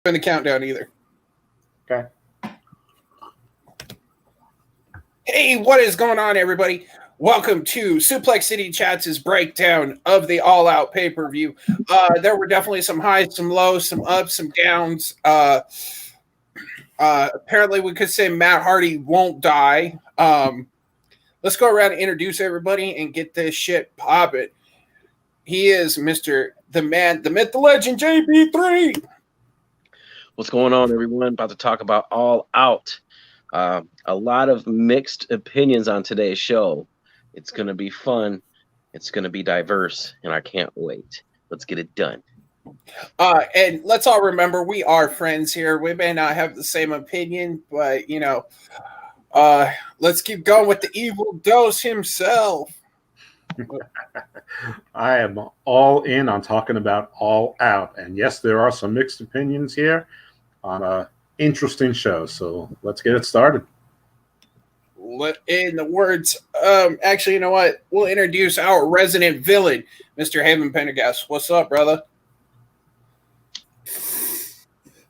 In the countdown either. Okay. Hey, what is going on, everybody? Welcome to Suplex City Chats' breakdown of the All Out pay-per-view. There were definitely some highs, some lows, some ups, some downs. Apparently, we could say Matt Hardy won't die. Let's go around and introduce everybody and get this shit popping. He is Mr. The Man, the Myth, the Legend, JP3. What's going on, everyone? About to talk about All Out. A lot of mixed opinions on today's show. It's going to be fun. It's going to be diverse, and I can't wait. Let's get it done. And let's all remember, we are friends here. We may not have the same opinion, but, let's keep going with the evil dose himself. I am all in on talking about All Out. And yes, there are some mixed opinions here on an interesting show. So let's get it started. In the words, actually, you know what? We'll introduce our resident villain, Mr. Haven Pendergast. What's up, brother?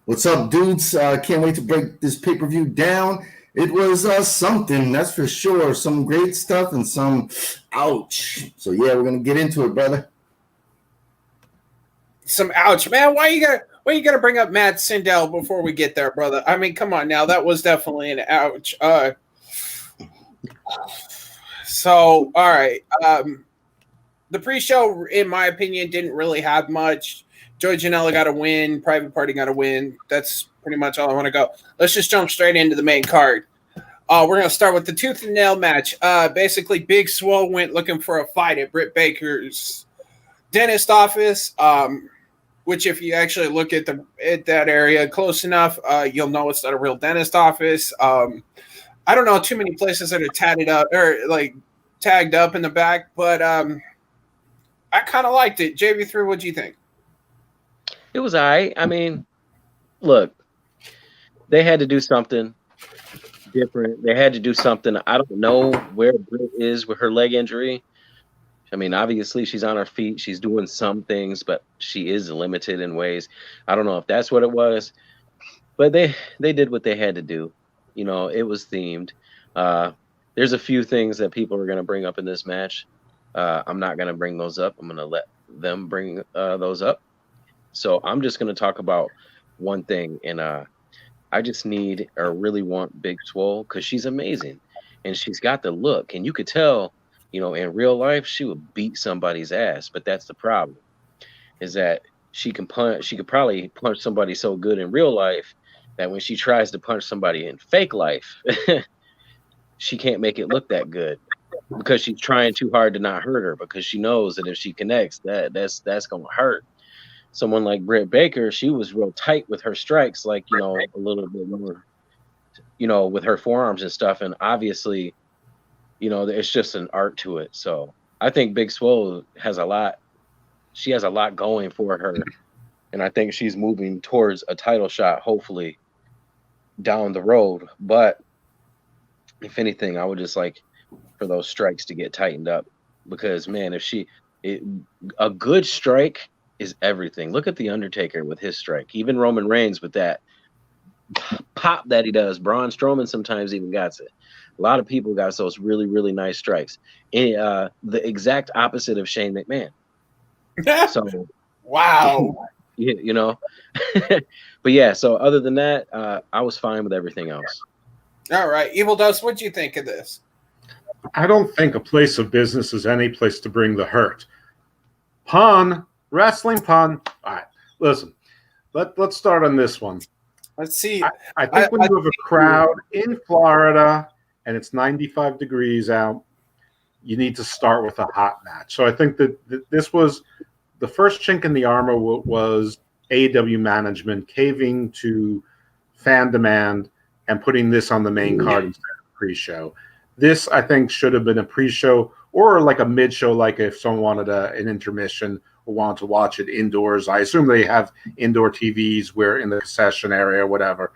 What's up, dudes? Can't wait to break this pay-per-view down. It was something, that's for sure. Some great stuff and some ouch. So, yeah, we're going to get into it, brother. Some ouch. Man, why you gotta bring up Matt Sindel before we get there, brother? I mean, come on now. That was definitely an ouch. So, all right. The pre-show, in my opinion, didn't really have much. Joey Janela got a win. Private Party got a win. That's pretty much all I want to go. Let's just jump straight into the main card. We're going to start with the tooth and nail match. Basically, Big Swole went looking for a fight at Britt Baker's dentist office, which if you actually look at that area close enough, you'll know it's not a real dentist office. I don't know too many places that are tatted up or like tagged up in the back, but I kind of liked it. JV3, what'd you think? It was all right. I mean, look, they had to do something different. They had to do something. I don't know where Britt is with her leg injury. I mean, obviously she's on her feet. She's doing some things, but she is limited in ways. I don't know if that's what it was, but they did what they had to do. You know, it was themed. There's a few things that people are going to bring up in this match. I'm not going to bring those up. I'm going to let them bring those up. So I'm just going to talk about one thing, and I just need or really want Big Swole because she's amazing, and she's got the look, and you could tell, you know, in real life she would beat somebody's ass, but that's the problem, is that she could probably punch somebody so good in real life that when she tries to punch somebody in fake life, she can't make it look that good because she's trying too hard to not hurt her because she knows that if she connects, that's going to hurt. Someone like Britt Baker, she was real tight with her strikes, like, you know, a little bit more, you know, with her forearms and stuff. And obviously, you know, it's just an art to it. So I think Big Swole has a lot. She has a lot going for her. And I think she's moving towards a title shot, hopefully, down the road. But if anything, I would just like for those strikes to get tightened up because, man, a good strike is everything. Look at The Undertaker with his strike. Even Roman Reigns with that pop that he does. Braun Strowman sometimes even got it. A lot of people got those really, really nice strikes. And, the exact opposite of Shane McMahon. So, wow. You know. But yeah, so other than that, I was fine with everything else. All right. Evil Dust, what'd you think of this? I don't think a place of business is any place to bring the hurt. Pun. Wrestling pun. All right, listen. Let's start on this one. Let's see. I think when you have a crowd in Florida and it's 95 degrees out, you need to start with a hot match. So I think that this was the first chink in the armor was AEW management caving to fan demand and putting this on the main card instead of pre-show. This, I think, should have been a pre-show or like a mid-show, like if someone wanted an intermission or wanted to watch it indoors. I assume they have indoor TVs where in the concession area or whatever.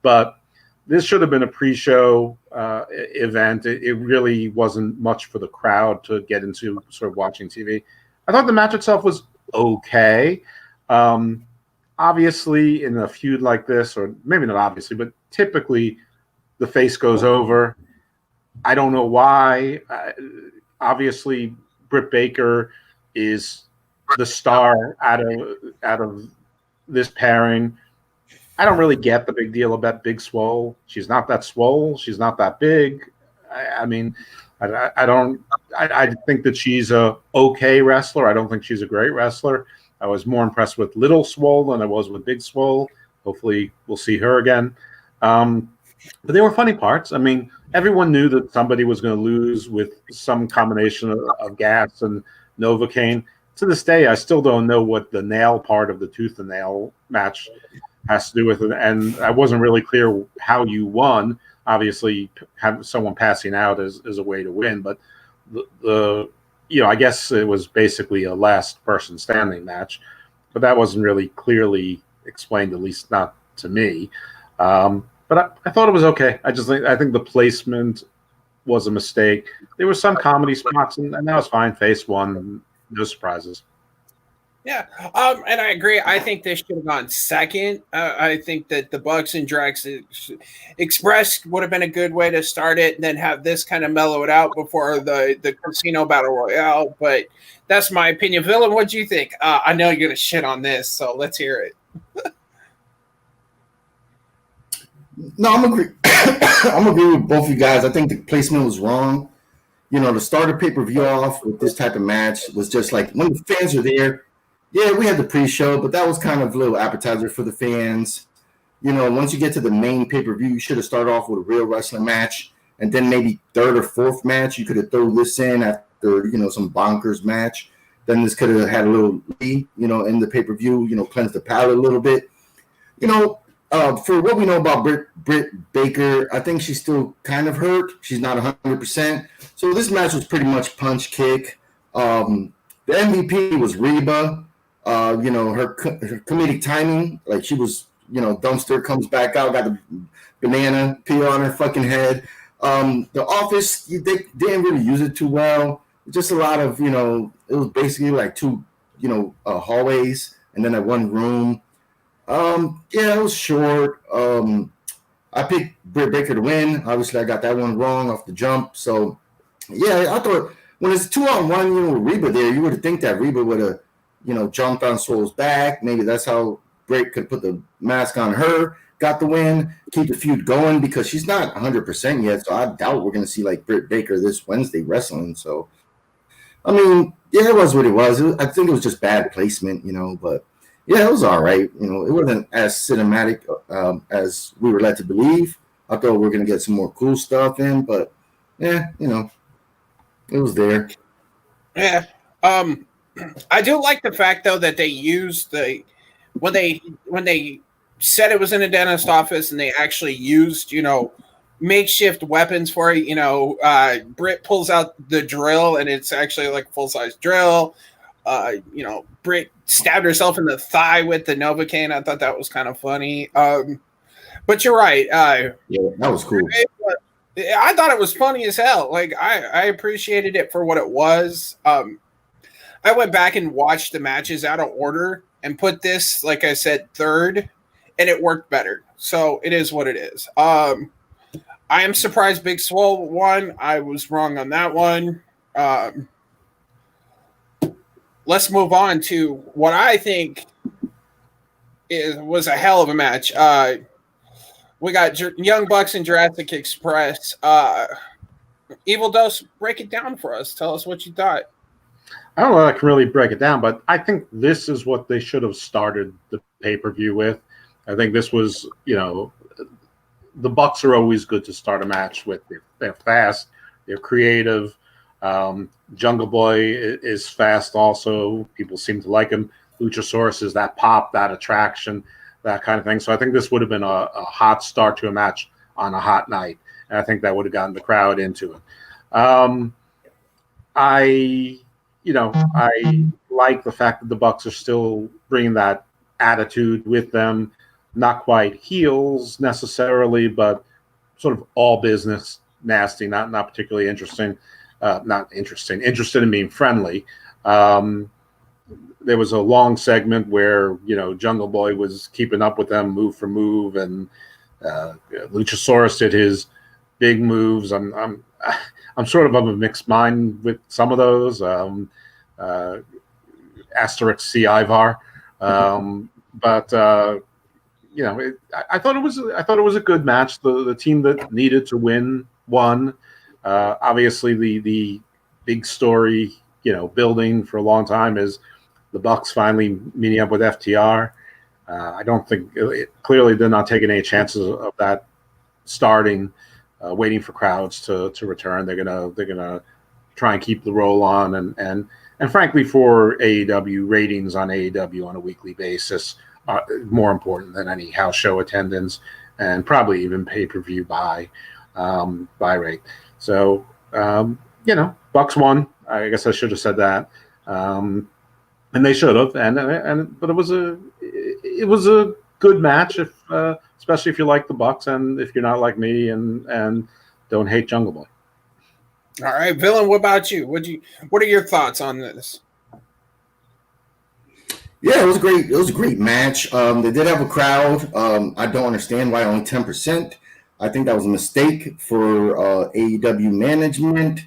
But this should have been a pre-show event. It really wasn't much for the crowd to get into sort of watching TV. I thought the match itself was okay. obviously, in a feud like this, or maybe not obviously, but typically the face goes over. I don't know why. Obviously, Britt Baker is the star out of this pairing. I don't really get the big deal about Big Swole. She's not that swole. She's not that big. I mean, I don't. I think that she's a okay wrestler. I don't think she's a great wrestler. I was more impressed with Little Swole than I was with Big Swole. Hopefully, we'll see her again. But there were funny parts. I mean, everyone knew that somebody was going to lose with some combination of gas and Novocaine. To this day, I still don't know what the nail part of the tooth and nail match has to do with it, and I wasn't really clear how you won. Obviously, have someone passing out is a way to win, but the I guess it was basically a last person standing match, but that wasn't really clearly explained, at least not to me. But I thought it was okay. I think the placement was a mistake. There were some comedy spots, and that was fine. Face one, no surprises. Yeah, and I agree. I think this should have gone second. I think that the Bucks and Drax Express would have been a good way to start it, and then have this kind of mellow it out before the Casino Battle Royale. But that's my opinion. Villain, what do you think? I know you're gonna shit on this, so let's hear it. No, I'm agree. I'm agree with both of you guys. I think the placement was wrong. To start a pay-per-view off with this type of match was just like when the fans are there. Yeah, we had the pre-show, but that was kind of a little appetizer for the fans. Once you get to the main pay-per-view, you should have started off with a real wrestling match, and then maybe third or fourth match, you could have thrown this in after, some bonkers match. Then this could have had a little lead, in the pay-per-view, cleanse the palate a little bit. For what we know about Britt Baker, I think she's still kind of hurt. She's not 100%. So this match was pretty much punch kick. The MVP was Reba. Her comedic timing, like she was, dumpster comes back out, got the banana peel on her fucking head. The Office, they didn't really use it too well. Just a lot of, it was basically like two, hallways and then that one room. It was short. I picked Britt Baker to win. Obviously, I got that one wrong off the jump. So, yeah, I thought when it's 2-on-1, with Reba there, you would think that Reba would have, jumped on Soul's back. Maybe that's how Britt could put the mask on her, got the win, keep the feud going because she's not 100% yet. So I doubt we're going to see like Britt Baker this Wednesday wrestling. So, I mean, yeah, it was what it was. I think it was just bad placement, but. Yeah, it was all right. It wasn't as cinematic as we were led to believe. I thought we were going to get some more cool stuff in, but yeah, it was there. Yeah. I do like the fact though that they used when they said it was in a dentist office and they actually used, makeshift weapons for it. Britt pulls out the drill and it's actually like a full-size drill. Britt stabbed herself in the thigh with the Novocaine. I thought that was kind of funny. But you're right. Yeah, that was cool. I thought it was funny as hell. Like I appreciated it for what it was. I went back and watched the matches out of order and put this, like I said, third, and it worked better. So it is what it is. I am surprised Big Swole won. I was wrong on that one. Let's move on to what I think was a hell of a match. We got Young Bucks and Jurassic Express. Evil Dose, break it down for us. Tell us what you thought. I don't know if I can really break it down, but I think this is what they should have started the pay-per-view with. I think this was, the Bucks are always good to start a match with. They're fast. They're creative. Jungle Boy is fast also. People seem to like him. Luchasaurus is that pop, that attraction, that kind of thing. So I think this would have been a hot start to a match on a hot night. And I think that would have gotten the crowd into it. I like the fact that the Bucks are still bringing that attitude with them. Not quite heels necessarily, but sort of all business, nasty, not particularly interesting. Not interesting. Interested in being friendly. there was a long segment where Jungle Boy was keeping up with them move for move, and Luchasaurus did his big moves. I'm sort of of a mixed mind with some of those. Asterisk C Ivar, but I thought it was a good match. The team that needed to win won. Obviously, the big story, building for a long time is the Bucks finally meeting up with FTR. I don't think clearly they're not taking any chances of that starting, waiting for crowds to return. They're gonna try and keep the roll on, and frankly, for AEW, ratings on AEW on a weekly basis are more important than any house show attendance, and probably even pay-per-view buy rate. So Bucks won. I guess I should have said that. And they should have, but it was a good match, especially if you like the Bucks and if you're not like me and don't hate Jungle Boy. All right, Villain. What about you? What are your thoughts on this? Yeah, it was great. It was a great match. They did have a crowd. I don't understand why only 10%. I think that was a mistake for AEW management,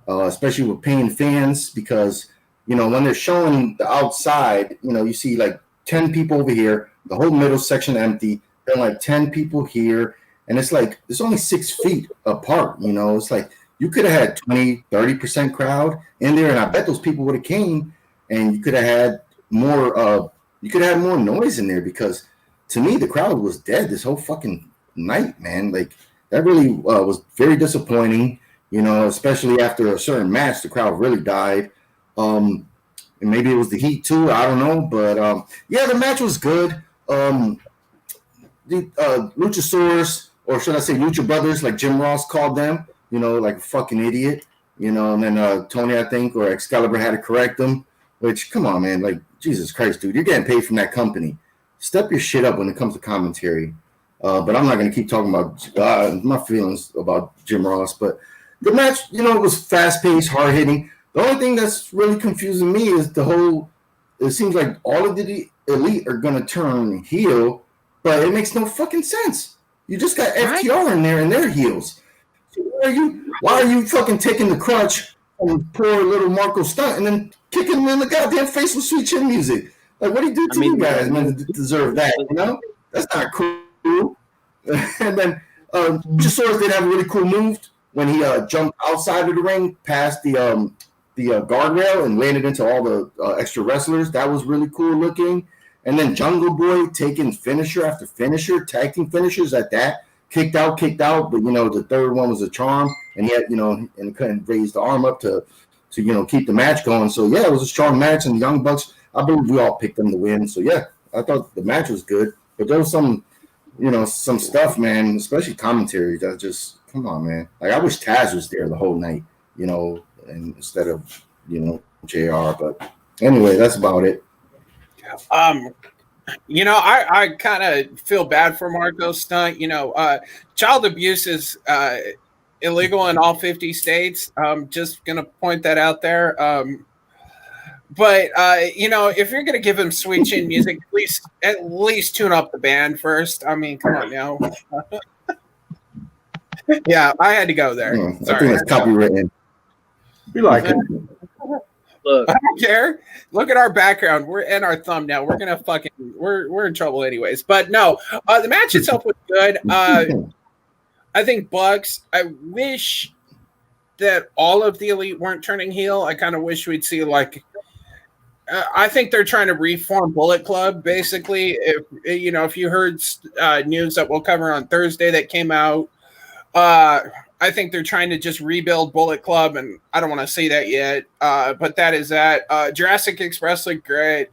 especially with paying fans, because when they're showing the outside, you see like 10 people over here, the whole middle section empty, then like 10 people here, and it's like it's only 6 feet apart. It's like you could have had 20, 30% crowd in there, and I bet those people would have came, and you could have had more. You could have had more noise in there, because to me the crowd was dead this whole fucking night, man. Like that really was very disappointing. Especially after a certain match, the crowd really died. And maybe it was the heat too. I don't know, but yeah, the match was good. The Luchasaurus, or should I say Lucha Brothers, like Jim Ross called them, like a fucking idiot, and then Tony, I think, or Excalibur had to correct them, which, come on, man, like, Jesus Christ, dude, you're getting paid from that company. Step your shit up when it comes to commentary. But I'm not going to keep talking about my feelings about Jim Ross, but the match, it was fast-paced, hard-hitting. The only thing that's really confusing me is it seems like all of the Elite are going to turn heel, but it makes no fucking sense. You just got FTR in there and their heels. So why are you fucking taking the crutch from poor little Marco Stunt and then kicking him in the goddamn face with Sweet Chin Music? Like, what do you do to you guys, man, to deserve that, That's not cool. And then Luchasaurus did have a really cool move when he jumped outside of the ring past the guardrail and landed into all the extra wrestlers. That was really cool looking. And then Jungle Boy taking finisher after finisher, tag team finishers at that. Kicked out. But, the third one was a charm. And he had, and couldn't raise the arm up to keep the match going. So, yeah, it was a strong match. And the Young Bucks, I believe we all picked them to win. So, yeah, I thought the match was good. But there was some stuff, man, especially commentary that just, come on, man. Like, I wish Taz was there the whole night, and instead of, JR. But anyway, that's about it. I kind of feel bad for Marco Stunt. Child abuse is illegal in all 50 states. I'm just going to point that out there. But if you're going to give him Sweet Chin Music, at least tune up the band first. I mean, come on now. Yeah, I had to go there. I think it's copywritten. We like it. Look, I don't care. Look at our background. We're in our thumbnail. We're gonna we're in trouble anyways. But no, the match itself was good. I think Bucks. I wish that all of the Elite weren't turning heel. I kind of wish we'd see I think they're trying to reform Bullet Club. Basically, if you heard news that we'll cover on Thursday that came out. I think they're trying to just rebuild Bullet Club, and I don't want to say that yet. But that is that. Jurassic Express looked great.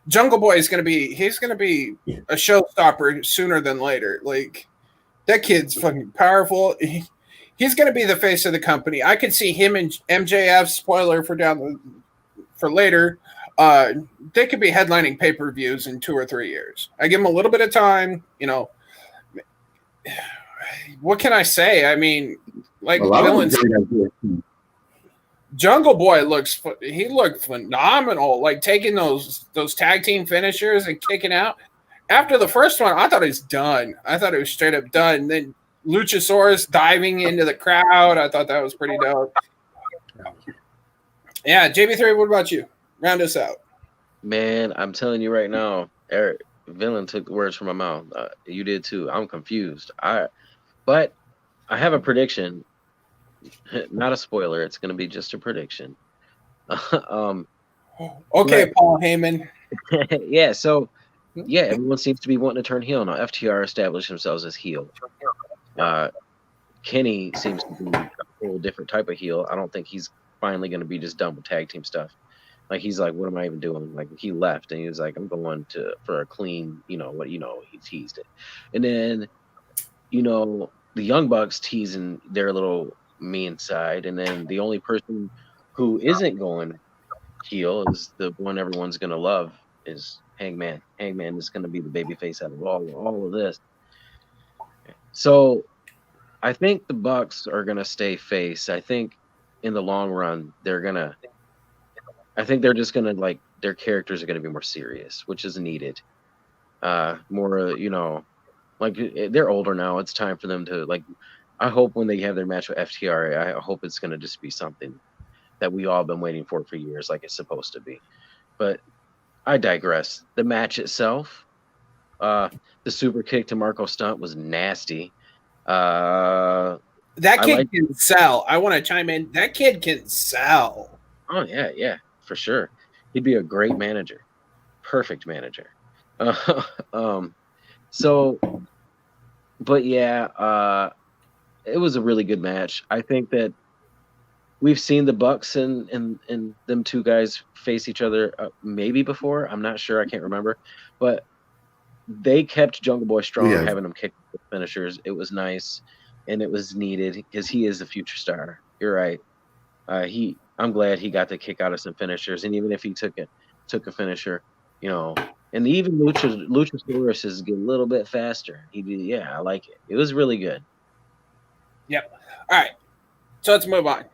Jungle Boy is going to be a showstopper sooner than later. Like, that kid's fucking powerful. He's going to be the face of the company. I could see him and MJF, spoiler for later, they could be headlining pay-per-views in 2 or 3 years. I give them a little bit of time, What can I say? I mean, like Jungle Boy looked phenomenal. Like taking those tag team finishers and kicking out. After the first one, I thought it was done. I thought it was straight up done. Then Luchasaurus diving into the crowd. I thought that was pretty dope. Yeah, JB3, what about you? Round us out. Man, I'm telling you right now, Eric Villain took the words from my mouth. You did too. I'm confused. But I have a prediction. Not a spoiler. It's going to be just a prediction. Okay, but, Paul Heyman. Yeah. So, yeah, everyone seems to be wanting to turn heel now. FTR established themselves as heel. Kenny seems to be a whole different type of heel. I don't think he's finally going to be just done with tag team stuff. Like he's like, what am I even doing? Like he left and he was like, I'm going for a clean, he teased it. And then, the Young Bucks teasing their little mean side. And then the only person who isn't going heel is the one everyone's going to love is Hangman. Hangman is going to be the babyface out of all of this. So I think the Bucks are going to stay face. I think in the long run, they're just going to their characters are going to be more serious, which is needed. More, they're older now. It's time for them to I hope when they have their match with FTR, I hope it's going to just be something that we all been waiting for years, like it's supposed to be. But I digress. The match itself, the super kick to Marco Stunt was nasty. That kid can sell. I want to chime in. That kid can sell. Oh yeah, for sure. He'd be a great manager, perfect manager. But yeah, it was a really good match. I think that we've seen the Bucks and them two guys face each other maybe before. I'm not sure. I can't remember, but they kept Jungle Boy strong, having him kick the finishers. It was nice, and it was needed because he is the future star. You're right. I'm glad he got to kick out of some finishers, and even if he took a finisher, and even Luchasaurus is a little bit faster. I like it. It was really good. Yep. All right. So let's move on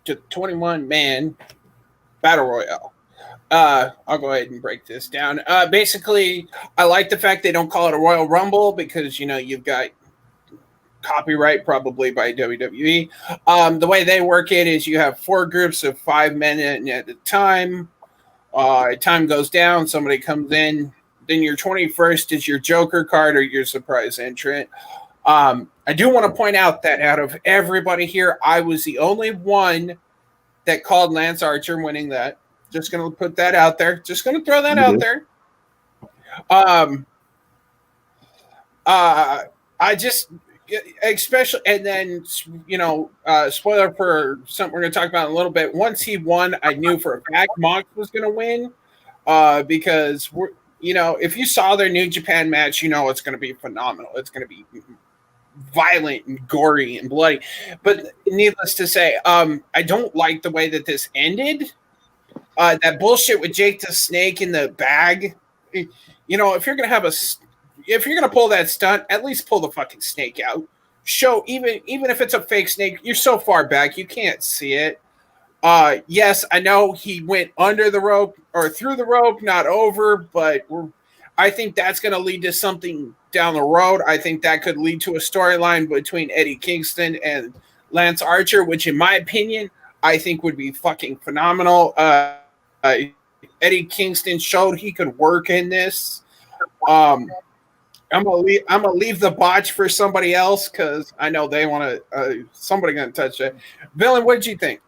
to 21-man Battle Royale. I'll go ahead and break this down. Basically, I like the fact they don't call it a Royal Rumble because, you've got copyright probably by WWE. The way they work it is you have 4 groups of 5 men at a time. Time goes down, somebody comes in. Then your 21st is your Joker card or your surprise entrant. I do want to point out that out of everybody here, I was the only one that called Lance Archer winning that. Just going to put that out there. Just going to throw that out there. I just, especially, and then, spoiler for something we're going to talk about in a little bit. Once he won, I knew for a fact Mox was going to win because, if you saw their New Japan match, it's going to be phenomenal. It's going to be violent and gory and bloody. But needless to say, I don't like the way that this ended. That bullshit with Jake the Snake in the bag. If you're gonna pull that stunt, at least pull the fucking snake out. Show even if it's a fake snake, you're so far back you can't see it. Yes, I know he went under the rope or through the rope, not over, but I think that's going to lead to something down the road. I think that could lead to a storyline between Eddie Kingston and Lance Archer, which in my opinion, I think would be fucking phenomenal. Eddie Kingston showed he could work in this. I'm gonna leave the botch for somebody else because I know they want to. Somebody gonna touch it. Villain, what did you think?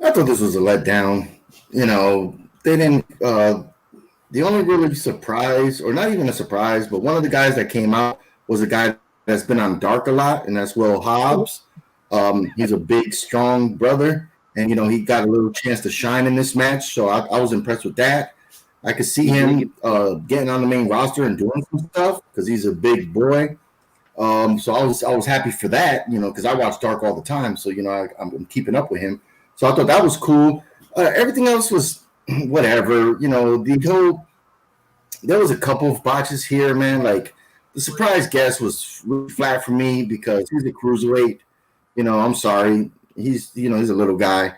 I thought this was a letdown. They didn't. The only really surprise, or not even a surprise, but one of the guys that came out was a guy that's been on Dark a lot, and that's Will Hobbs. He's a big, strong brother, and he got a little chance to shine in this match. So I was impressed with that. I could see him getting on the main roster and doing some stuff because he's a big boy. So I was happy for that, because I watch Dark all the time. So I'm keeping up with him. So I thought that was cool. Everything else was whatever. There was a couple of botches here, man. Like the surprise guest was really flat for me because he's a cruiserweight. I'm sorry. He's a little guy.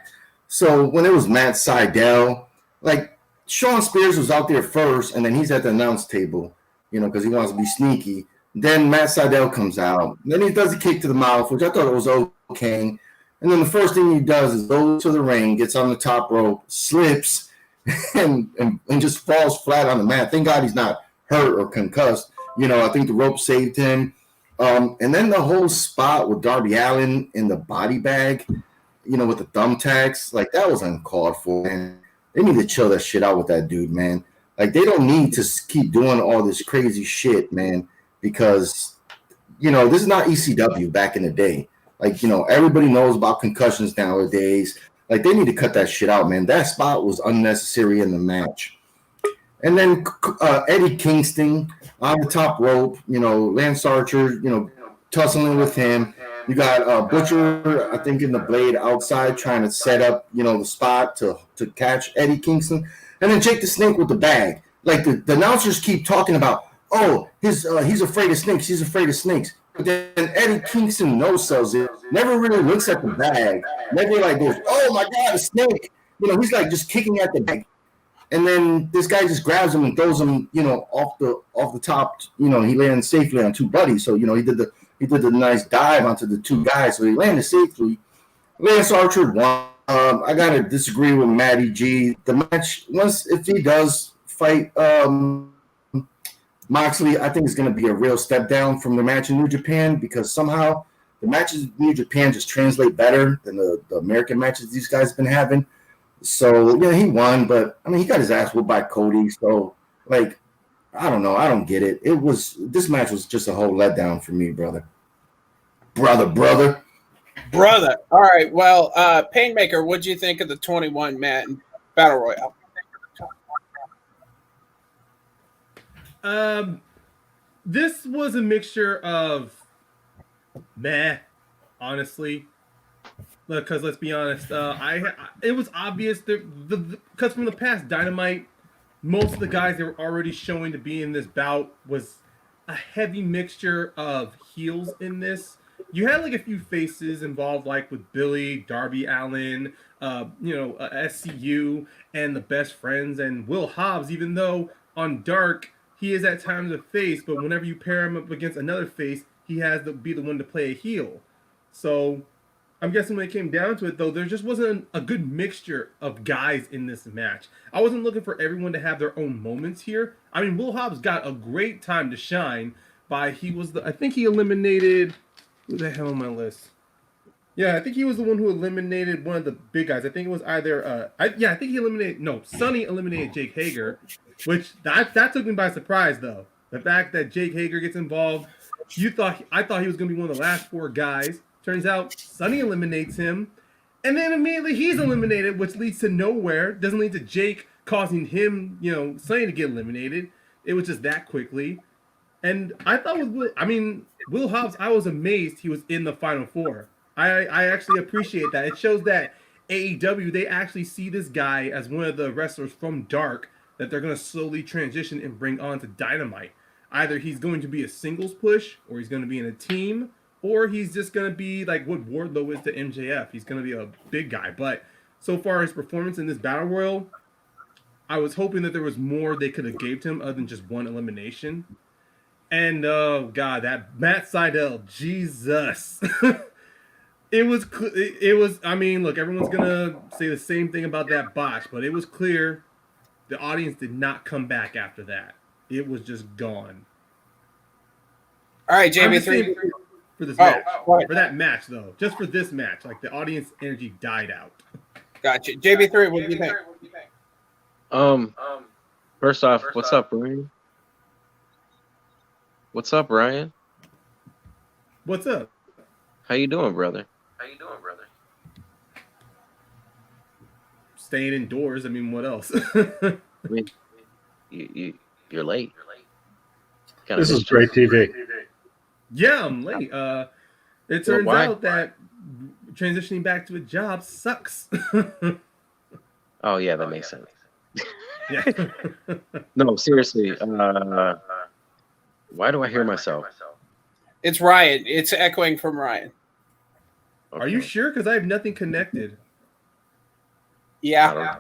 So when it was Matt Sydal, like Sean Spears was out there first, and then he's at the announce table, because he wants to be sneaky. Then Matt Sydal comes out. Then he does a kick to the mouth, which I thought it was okay. And then the first thing he does is go to the ring, gets on the top rope, slips, and just falls flat on the mat. Thank God he's not hurt or concussed. I think the rope saved him. And then the whole spot with Darby Allin in the body bag, with the thumbtacks, like that was uncalled for, man. They need to chill that shit out with that dude, man. Like they don't need to keep doing all this crazy shit, man, because, this is not ECW back in the day. Like, everybody knows about concussions nowadays. Like they need to cut that shit out, man. That spot was unnecessary in the match. And then Eddie Kingston on the top rope, Lance Archer, tussling with him. You got Butcher, I think, in the Blade outside trying to set up, the spot to catch Eddie Kingston. And then Jake the Snake with the bag. Like the announcers keep talking about, he's afraid of snakes. He's afraid of snakes. But then Eddie Kingston no-sells it. Never really looks at the bag. Never like goes, oh my God, a snake. He's like just kicking at the bag. And then this guy just grabs him and throws him, off the top. He lands safely on two buddies. So he did the nice dive onto the two guys. So he landed safely. Lance Archer won. I gotta disagree with Matty G. The match, if he does fight Moxley, I think it's gonna be a real step down from the match in New Japan, because somehow the matches in New Japan just translate better than the American matches these guys have been having. So he won, but I mean he got his ass whooped by Cody. So like, I don't know, I don't get it. This match was just a whole letdown for me, brother. Brother. All right. Well, Painmaker, what'd you think of the 21-man battle royale? This was a mixture of meh, honestly. Because let's be honest, it was obvious because from the past Dynamite, most of the guys that were already showing to be in this bout was a heavy mixture of heels in this. You had like a few faces involved, like with Billy, Darby Allin, SCU, and the Best Friends, and Will Hobbs. Even though on Dark he is at times a face, but whenever you pair him up against another face, he has to be the one to play a heel. So I'm guessing when it came down to it, though, there just wasn't a good mixture of guys in this match. I wasn't looking for everyone to have their own moments here. I mean, Will Hobbs got a great time to shine I think he eliminated, who the hell on my list? Yeah, I think he was the one who eliminated one of the big guys. I think it was either, Sonny eliminated Jake Hager, which that took me by surprise, though. The fact that Jake Hager gets involved, I thought he was going to be one of the last four guys. Turns out Sonny eliminates him, and then immediately he's eliminated, which leads to nowhere. Doesn't lead to Jake causing him, Sonny to get eliminated. It was just that quickly. And I thought Will Hobbs, I was amazed he was in the Final Four. I actually appreciate that. It shows that AEW, they actually see this guy as one of the wrestlers from Dark that they're going to slowly transition and bring on to Dynamite. Either he's going to be a singles push, or he's going to be in a team, or he's just going to be like what Wardlow is to MJF. He's going to be a big guy. But so far, his performance in this Battle Royal, I was hoping that there was more they could have gave to him other than just one elimination. And, oh, God, that Matt Sydal, Jesus. It was, I mean, look, everyone's going to say the same thing about that botch, but it was clear the audience did not come back after that. It was just gone. All right, JB3. For this match. For that match, though. Just for this match. Like, the audience energy died out. Gotcha. JB3, what do you think? First off, what's up, Ryan? What's up, Ryan? What's up? How you doing, brother? Staying indoors. I mean, what else? I mean, you're late. This is great TV. Yeah, I'm late. It turns out that transitioning back to a job sucks. Oh yeah, that makes sense. Yeah. No, seriously. Why do I hear myself? It's Ryan. It's echoing from Ryan. Are you sure? Because I have nothing connected. Yeah.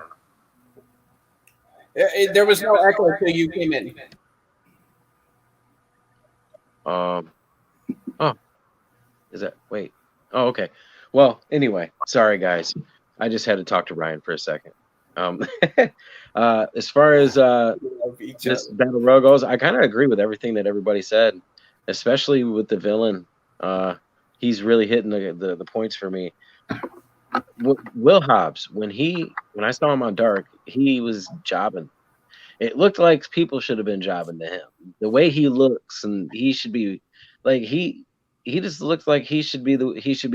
There was no echo until you came in. Oh, is that wait? Oh, okay. Well, anyway, sorry guys. I just had to talk to Ryan for a second. As far as this battle royal goes, I kind of agree with everything that everybody said, especially with the villain. He's really hitting the points for me. Will Hobbs, when I saw him on Dark, he was jobbing. It looked like people should have been jobbing to him. The way he looks, and he should be like he just looks like he should be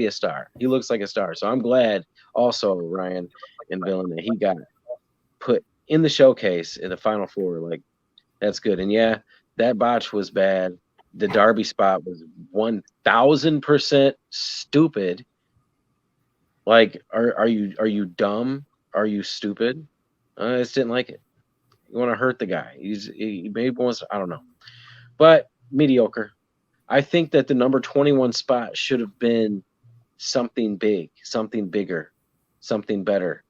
a star. He looks like a star. So I'm glad also Ryan and Villain that he got put in the showcase in the Final Four. Like that's good. And yeah, that botch was bad. The Darby spot was 1000% stupid. Like, are you dumb? Are you stupid? I just didn't like it. You want to hurt the guy. He maybe wants. I don't know, but mediocre. I think that the number 21 spot should have been something big, something bigger, something better.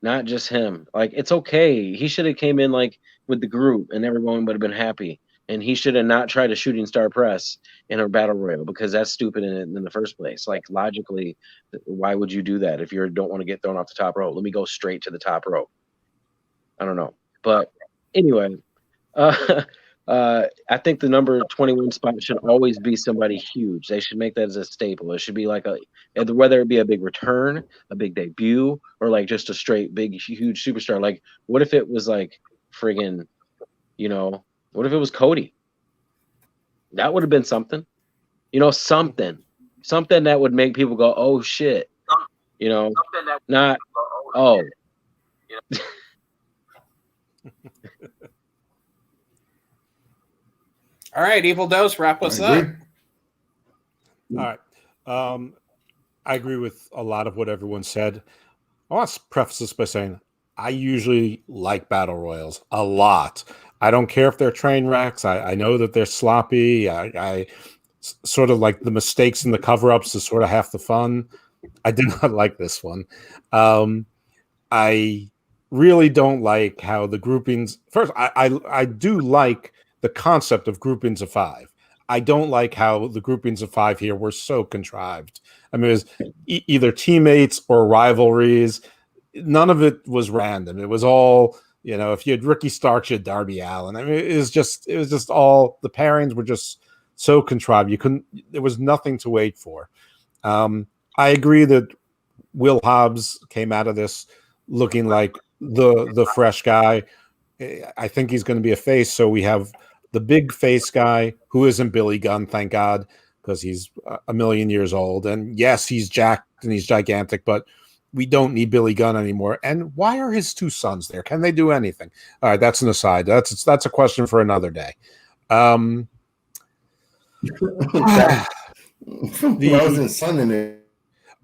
Not just him. Like it's okay. He should have came in like with the group, and everyone would have been happy. And he should have not tried a shooting star press in a battle royal because that's stupid in the first place. Like logically, why would you do that if you don't want to get thrown off the top rope? Let me go straight to the top rope. I don't know, but anyway, I think the number 21 spot should always be somebody huge. They should make that as a staple. It should be like whether it be a big return, a big debut, or like just a straight big huge superstar. Like what if it was like friggin', what if it was Cody? That would have been something. Something that would make people go, oh shit. Not oh. All right, Evil Dose, wrap us up. All right. I agree with a lot of what everyone said. I want to preface this by saying I usually like battle royals a lot. I don't care if they're train wrecks. I know that they're sloppy. I sort of like the mistakes and the cover-ups is sort of half the fun. I did not like this one. I really don't like how the groupings. First, I do like the concept of groupings of 5. I don't like how the groupings of 5 here were so contrived. I mean, it was either teammates or rivalries. None of it was random. It was all, if you had Ricky Starks, you had Darby Allin. I mean, it was just all, the pairings were just so contrived. There was nothing to wait for. I agree that Will Hobbs came out of this looking like the fresh guy. I think he's going to be a face. So we have the big face guy who isn't Billy Gunn, thank God, because he's a million years old. And yes, he's jacked and he's gigantic, but we don't need Billy Gunn anymore. And why are his 2 sons there? Can they do anything? All right, that's an aside. That's a question for another day. That was his son in there.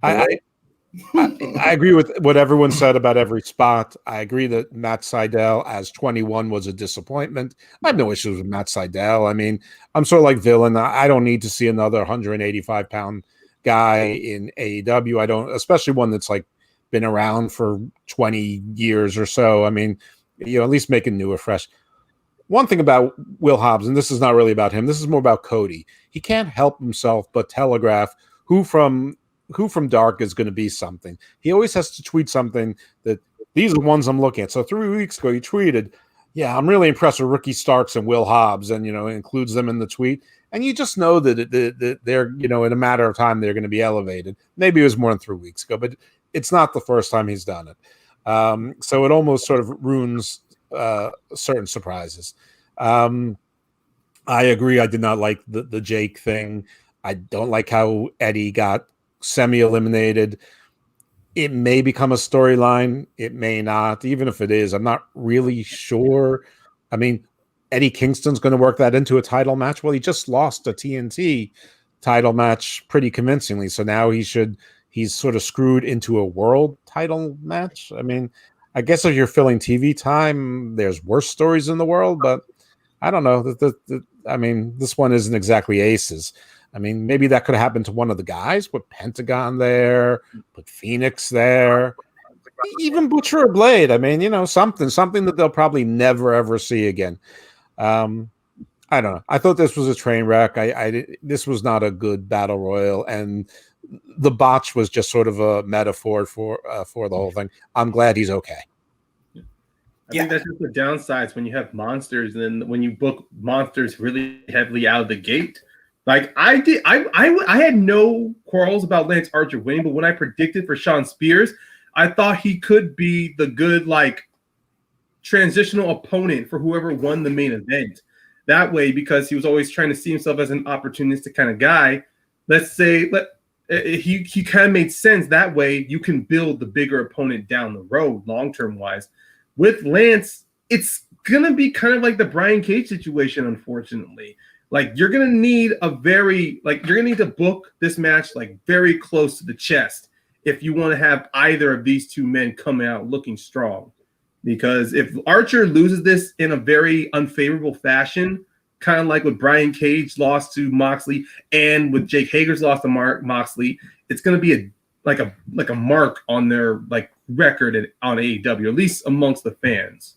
I agree with what everyone said about every spot. I agree that Matt Sydal as 21 was a disappointment. I have no issues with Matt Sydal. I mean, I'm sort of like Villain. I don't need to see another 185-pound guy in AEW. I don't, especially one that's like been around for 20 years or so. I mean, at least make it new or fresh. One thing about Will Hobbs, and this is not really about him, this is more about Cody. He can't help himself but telegraph who from Dark is going to be something. He always has to tweet something that these are the ones I'm looking at. So 3 weeks ago, he tweeted, yeah, I'm really impressed with Ricky Starks and Will Hobbs, and, includes them in the tweet. And you just know that they're, in a matter of time, they're going to be elevated. Maybe it was more than 3 weeks ago, but it's not the first time he's done it. So it almost sort of ruins certain surprises. I agree. I did not like the Jake thing. I don't like how Eddie got semi-eliminated. It may become a storyline. It may not. Even if it is, I'm not really sure. I mean, Eddie Kingston's going to work that into a title match. Well, he just lost a TNT title match pretty convincingly. So now he's sort of screwed into a world title match. I mean, I guess if you're filling TV time, there's worse stories in the world, but I don't know. I mean, this one isn't exactly aces. I mean, maybe that could have happened to one of the guys. Put Pentagon there, put Phoenix there, even Butcher or Blade. I mean, something that they'll probably never ever see again. I don't know. I thought this was a train wreck. This was not a good battle royal, and the botch was just sort of a metaphor for the whole thing. I'm glad he's okay. I think that's just the downsides when you have monsters, and then when you book monsters really heavily out of the gate. Like I had no quarrels about Lance Archer winning, but when I predicted for Shawn Spears, I thought he could be the good transitional opponent for whoever won the main event. That way, because he was always trying to see himself as an opportunistic kind of guy. Let's say he kind of made sense that way. You can build the bigger opponent down the road, long term wise. With Lance, it's gonna be kind of like the Brian Cage situation, unfortunately. You're gonna need you're gonna need to book this match very close to the chest if you want to have either of these two men coming out looking strong. Because if Archer loses this in a very unfavorable fashion, kind of like when Brian Cage lost to Moxley and with Jake Hager's loss to Moxley, it's going to be a mark on their record on AEW, at least amongst the fans.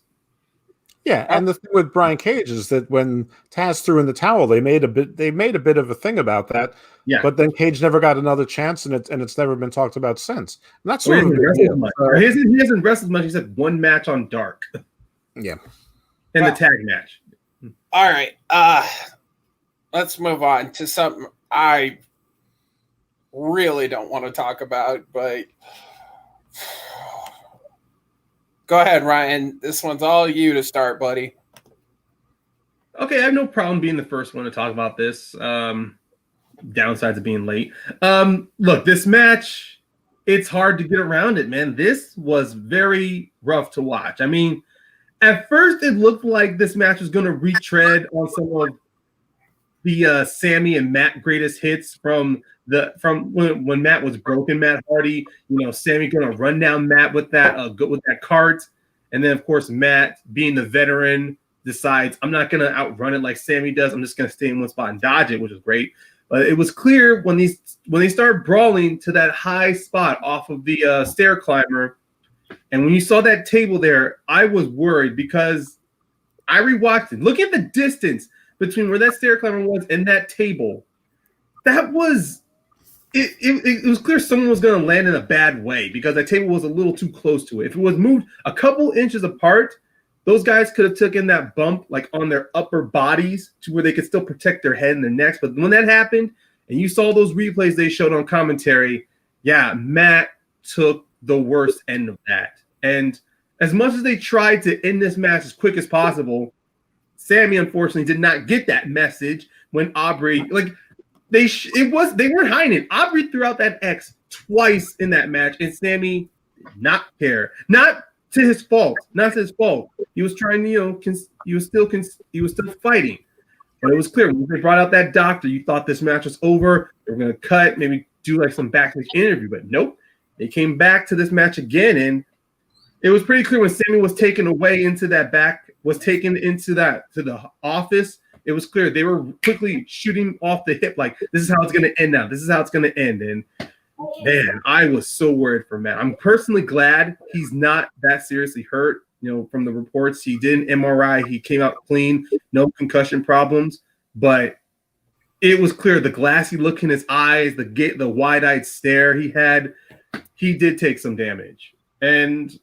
Yeah, and the thing with Brian Cage is that when Taz threw in the towel, they made a bit of a thing about that. Yeah. But then Cage never got another chance, and it's never been talked about since. And that's He hasn't wrestled much. He's had one match on Dark. Yeah. And the tag match. All right. Let's move on to something I really don't want to talk about, but go ahead, Ryan. This one's all you to start, buddy. Okay, I have no problem being the first one to talk about this. Downsides of being late. Look, this match, it's hard to get around it, man. This was very rough to watch. I mean, at first it looked like this match was going to retread on some of the Sammy and Matt greatest hits from when Matt was broken, Matt Hardy. Sammy going to run down Matt with that cart, and then of course Matt, being the veteran, decides I'm not going to outrun it like Sammy does. I'm just going to stay in one spot and dodge it, which is great. But it was clear when they started brawling to that high spot off of the stair climber, and when you saw that table there, I was worried because I rewatched it. Look at the distance between where that stair climber was and that table. That was it was clear someone was going to land in a bad way because that table was a little too close to it. If it was moved a couple inches apart, those guys could have taken that bump on their upper bodies to where they could still protect their head and their necks. But when that happened and you saw those replays they showed on commentary, yeah, Matt took the worst end of that. And as much as they tried to end this match as quick as possible, Sammy unfortunately did not get that message when Aubrey they weren't hiding it. Aubrey threw out that X twice in that match, and Sammy did not care. Not to his fault. Not his fault. He was trying to, he was still fighting. But it was clear when they brought out that doctor, you thought this match was over. They were going to cut, maybe do some backstage interview, but nope. They came back to this match again, and it was pretty clear when Sammy was taken away to the office. It was clear they were quickly shooting off the hip, this is how it's going to end now. This is how it's going to end. And man, I was so worried for Matt. I'm personally glad he's not that seriously hurt. From the reports, he did an MRI. He came out clean, no concussion problems. But it was clear the glassy look in his eyes, the wide-eyed stare he had, he did take some damage. And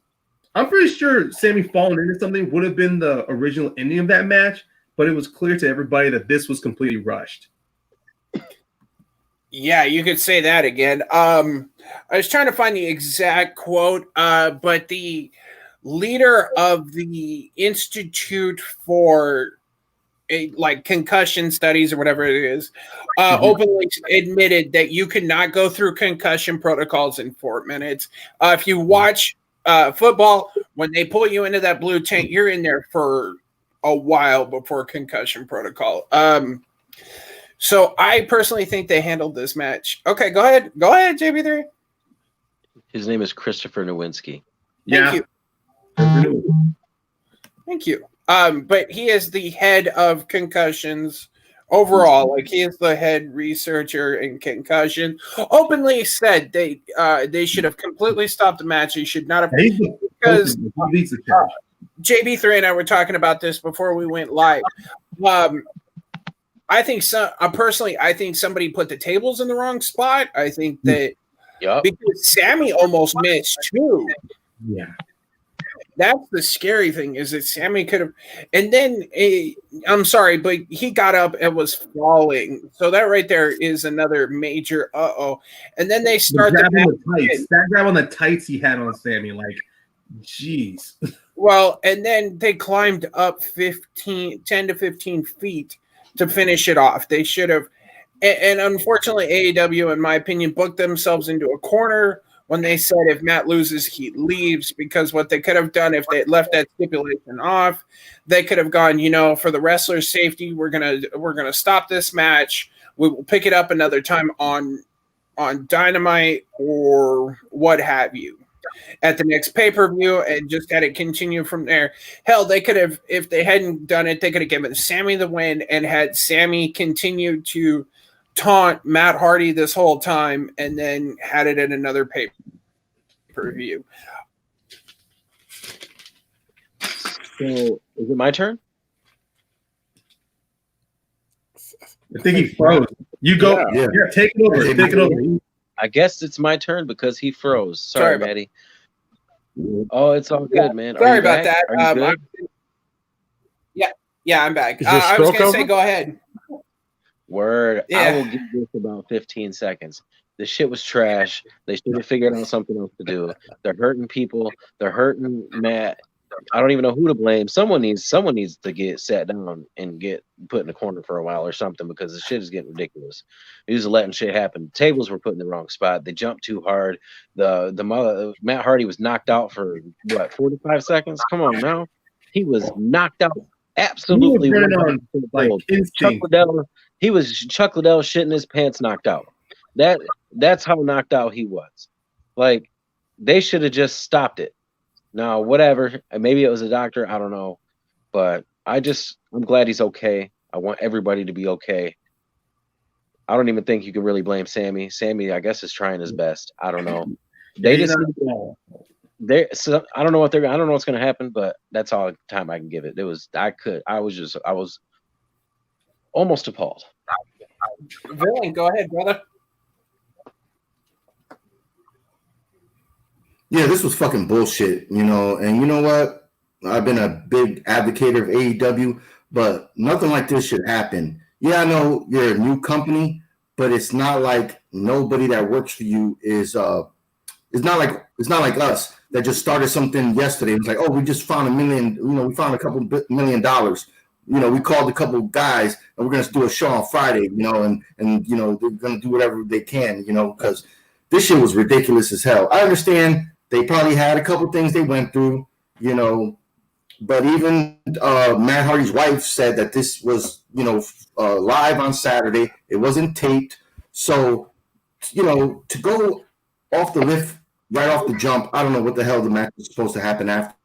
I'm pretty sure Sammy falling into something would have been the original ending of that match. But it was clear to everybody that this was completely rushed. Yeah, you could say that again. I was trying to find the exact quote, but the leader of the Institute for concussion studies or whatever it is, openly admitted that you could not go through concussion protocols in 4 minutes. If you watch football, when they pull you into that blue tent, you're in there for a while before concussion protocol. So I personally think they handled this match. Okay, go ahead, JB3. His name is Christopher Nowinski. Thank you. But he is the head of concussions overall, like he is the head researcher in concussion, openly said they should have completely stopped the match. They should not have, because He leads the charge. JB3 and I were talking about this before we went live. I think personally, I think somebody put the tables in the wrong spot. I think that because Sammy almost missed too. Yeah. That's the scary thing, is that Sammy could have, and then I'm sorry, but he got up and was falling. So that right there is another major And then they start that grab on the tights he had on Sammy, like, jeez. Well, and then they climbed up 10 to 15 feet to finish it off. They should have, and unfortunately, AEW, in my opinion, booked themselves into a corner when they said if Matt loses, he leaves, because what they could have done if they left that stipulation off, they could have gone, for the wrestler's safety, we're gonna stop this match. We will pick it up another time on Dynamite or what have you at the next pay-per-view, and just had it continue from there. Hell, they could have, if they hadn't done it, they could have given Sammy the win and had Sammy continue to taunt Matt Hardy this whole time, and then had it in another pay-per-view. So, is it my turn? I think he froze. You go. Yeah, take it over. Take it over. I guess it's my turn because he froze. Sorry, Maddie. Oh, it's all good, man. Sorry about that. Yeah, I'm back. I was going to say, go ahead. Word. Yeah. I will give this about 15 seconds. This shit was trash. They should have figured out something else to do. They're hurting people. They're hurting Matt. I don't even know who to blame. Someone needs to get sat down and get put in the corner for a while or something, because the shit is getting ridiculous. He was letting shit happen. Tables were put in the wrong spot. They jumped too hard. The Matt Hardy was knocked out for 45 seconds. Come on now, he was knocked out. Absolutely, he was Chuck Liddell shitting his pants, knocked out. That's how knocked out he was. Like, they should have just stopped it. Now, whatever. Maybe it was a doctor. I don't know. But I'm glad he's okay. I want everybody to be okay. I don't even think you can really blame Sammy. Sammy, I guess, is trying his best. I don't know. I don't know what's going to happen, but that's all the time I can give it. I was almost appalled. Villain, go ahead, brother. Yeah, this was fucking bullshit, and you know what? I've been a big advocate of AEW, but nothing like this should happen. Yeah, I know you're a new company, but it's not like nobody that works for you is it's not like us that just started something yesterday. It's like, oh, we just found $1 million, we found a couple $1 million. We called a couple guys and we're gonna do a show on Friday, and they're gonna do whatever they can, because this shit was ridiculous as hell. I understand they probably had a couple things they went through, but even Matt Hardy's wife said that this was, live on Saturday. It wasn't taped. So, to go off the lift right off the jump, I don't know what the hell the match was supposed to happen after.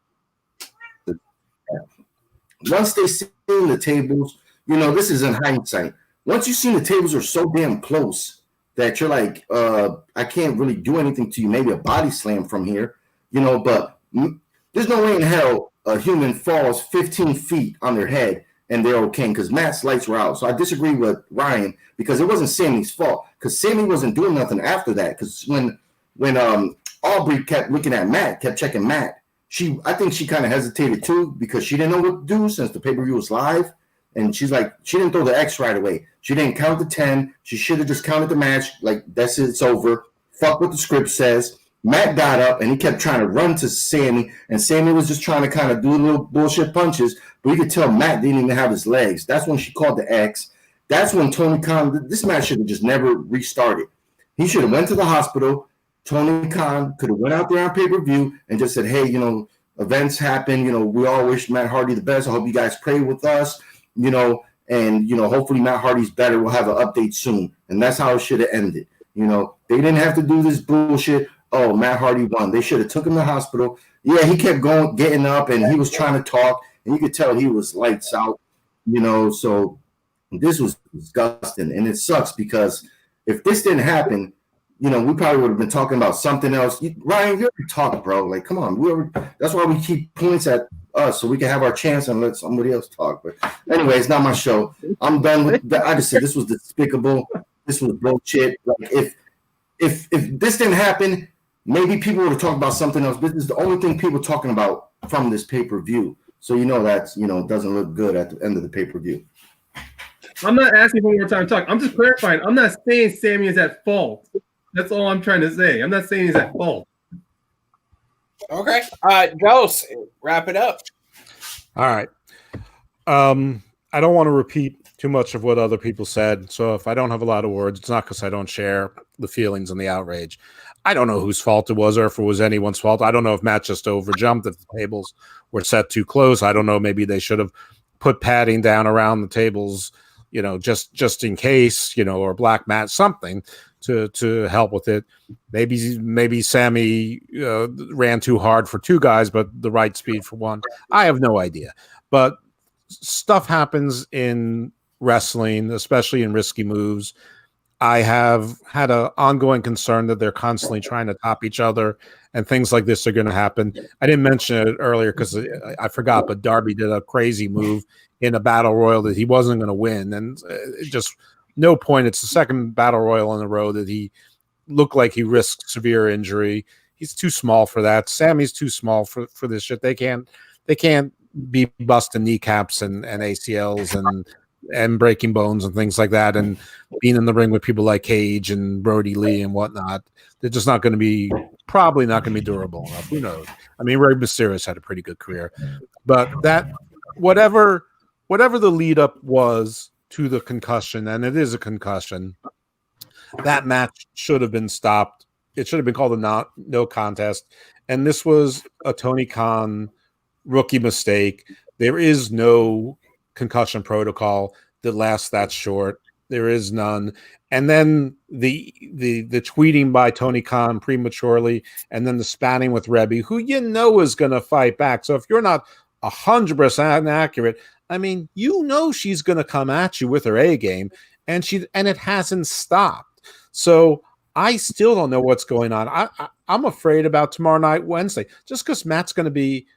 Once they see the tables, this is in hindsight. Once you've seen the tables are so damn close that you're like, I can't really do anything to you. Maybe a body slam from here, but there's no way in hell a human falls 15 feet on their head and they're okay, because Matt's lights were out. So I disagree with Ryan, because it wasn't Sammy's fault, because Sammy wasn't doing nothing after that. Because when Aubrey kept looking at Matt, kept checking Matt, I think she kind of hesitated too, because she didn't know what to do since the pay-per-view was live. And she's like, she didn't throw the X right away. She didn't count the 10. She should have just counted the match. Like, that's it, it's over. Fuck what the script says. Matt got up and he kept trying to run to Sammy, and Sammy was just trying to kind of do little bullshit punches, but you could tell Matt didn't even have his legs. That's when she called the X. That's when Tony Khan, this match should have just never restarted. He should have went to the hospital. Tony Khan could have went out there on pay-per-view and just said, hey, events happen. We all wish Matt Hardy the best. I hope you guys pray with us. And hopefully Matt Hardy's better. We'll have an update soon. And that's how it should have ended. They didn't have to do this bullshit. Oh, Matt Hardy won. They should have took him to the hospital. Yeah, he kept getting up, and he was trying to talk, and you could tell he was lights out. So This was disgusting, and it sucks because if this didn't happen, we probably would have been talking about something else. Ryan, you already talked, bro. Like, come on. That's why we keep points at us so we can have our chance and let somebody else talk. But anyway, it's not my show. I'm done with that. I just said this was despicable. This was bullshit. Like, if this didn't happen, maybe people would have talked about something else. This is the only thing people are talking about from this pay-per-view. So that's doesn't look good at the end of the pay-per-view. I'm not asking for one more time to talk. I'm just clarifying. I'm not saying Sammy is at fault. That's all I'm trying to say. I'm not saying he's at fault. Okay. Ghost, wrap it up. All right. I don't want to repeat too much of what other people said. So if I don't have a lot of words, it's not because I don't share the feelings and the outrage. I don't know whose fault it was or if it was anyone's fault. I don't know if Matt just overjumped, if the tables were set too close. I don't know. Maybe they should have put padding down around the tables, just in case, or black mat, something to help with it. Maybe Sammy ran too hard for two guys, but the right speed for one. I have no idea. But stuff happens in wrestling, especially in risky moves. I have had an ongoing concern that they're constantly trying to top each other, and things like this are going to happen. I didn't mention it earlier because I forgot, but Darby did a crazy move in a battle royal that he wasn't going to win, and just no point. It's the second battle royal in a row that he looked like he risked severe injury. He's too small for that. Sammy's too small for this shit. They can't be busting kneecaps and ACLs and breaking bones and things like that, and being in the ring with people like Cage and Brody Lee and whatnot. They're just probably not going to be durable enough. Who knows? I mean, Rey Mysterio's had a pretty good career, but that whatever the lead up was to the concussion, and it is a concussion, that match should have been stopped. It should have been called a no contest, and this was a Tony Khan rookie mistake. There is no concussion protocol that lasts that short. There is none. And then the tweeting by Tony Khan prematurely, and then the spanning with Rebby, who is going to fight back. So if you're not 100% accurate, I mean, she's going to come at you with her A game, and it hasn't stopped. So I still don't know what's going on. I'm afraid about tomorrow night, Wednesday. Just because Matt's going to be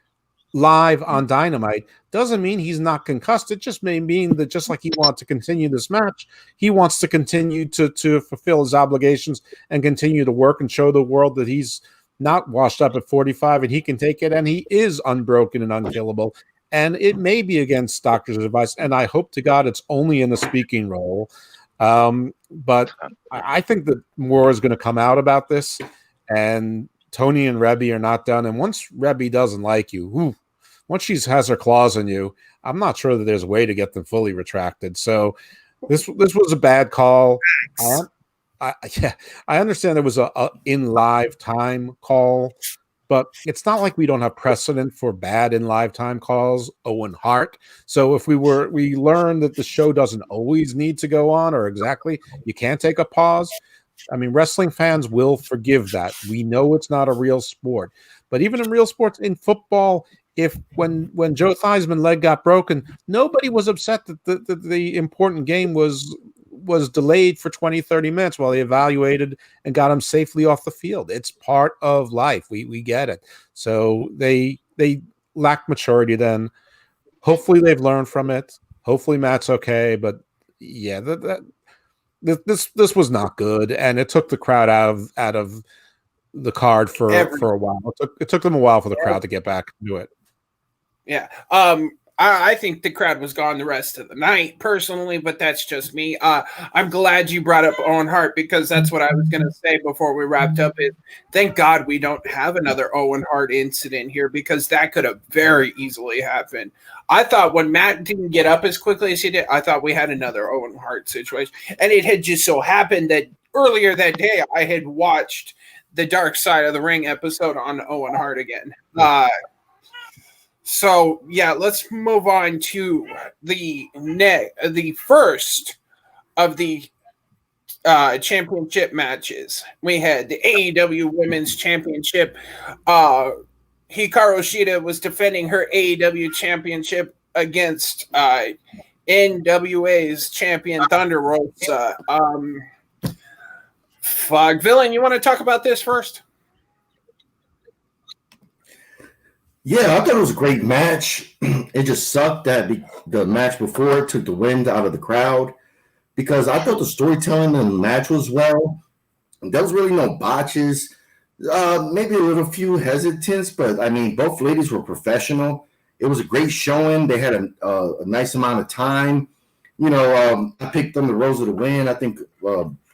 live on Dynamite doesn't mean he's not concussed. It just may mean that just like he wants to continue this match, he wants to continue to fulfill his obligations and continue to work and show the world that he's not washed up at 45 and he can take it, and he is unbroken and unkillable. And it may be against doctor's advice, and I hope to God it's only in a speaking role. But I think that more is going to come out about this, and Tony and Rebby are not done. And once Rebby doesn't like you, once she has her claws on you, I'm not sure that there's a way to get them fully retracted. So this was a bad call. I understand there was a in live time call, but it's not like we don't have precedent for bad in live time calls. Owen Hart. So if we learn that the show doesn't always need to go on, or exactly, you can't take a pause. I mean, wrestling fans will forgive that. We know it's not a real sport, but even in real sports, in football, when Joe Theismann's leg got broken, nobody was upset that the important game was delayed for 20, 30 minutes while they evaluated and got him safely off the field. It's part of life. We get it. So they lack maturity then. Hopefully they've learned from it. Hopefully Matt's okay. But yeah, this was not good, and it took the crowd out of the card for a while. It took them a while for the crowd to get back to it. Yeah. I think the crowd was gone the rest of the night, personally, but that's just me. I'm glad you brought up Owen Hart, because that's what I was going to say before we wrapped up. Thank God we don't have another Owen Hart incident here, because that could have very easily happened. I thought when Matt didn't get up as quickly as he did, I thought we had another Owen Hart situation. And it had just so happened that earlier that day I had watched the Dark Side of the Ring episode on Owen Hart again. So, yeah, let's move on to the first of the championship matches. We had the AEW Women's Championship. Hikaru Shida was defending her AEW Championship against NWA's champion Thunder Rosa. Fuck, Villain, you want to talk about this first? Yeah, I thought it was a great match. It just sucked that the match before took the wind out of the crowd because I thought the storytelling in the match was well. There was really no botches. Maybe a little few hesitance, but I mean, both ladies were professional. It was a great showing. They had a nice amount of time. You know, I picked Thunder Rosa to win. I think,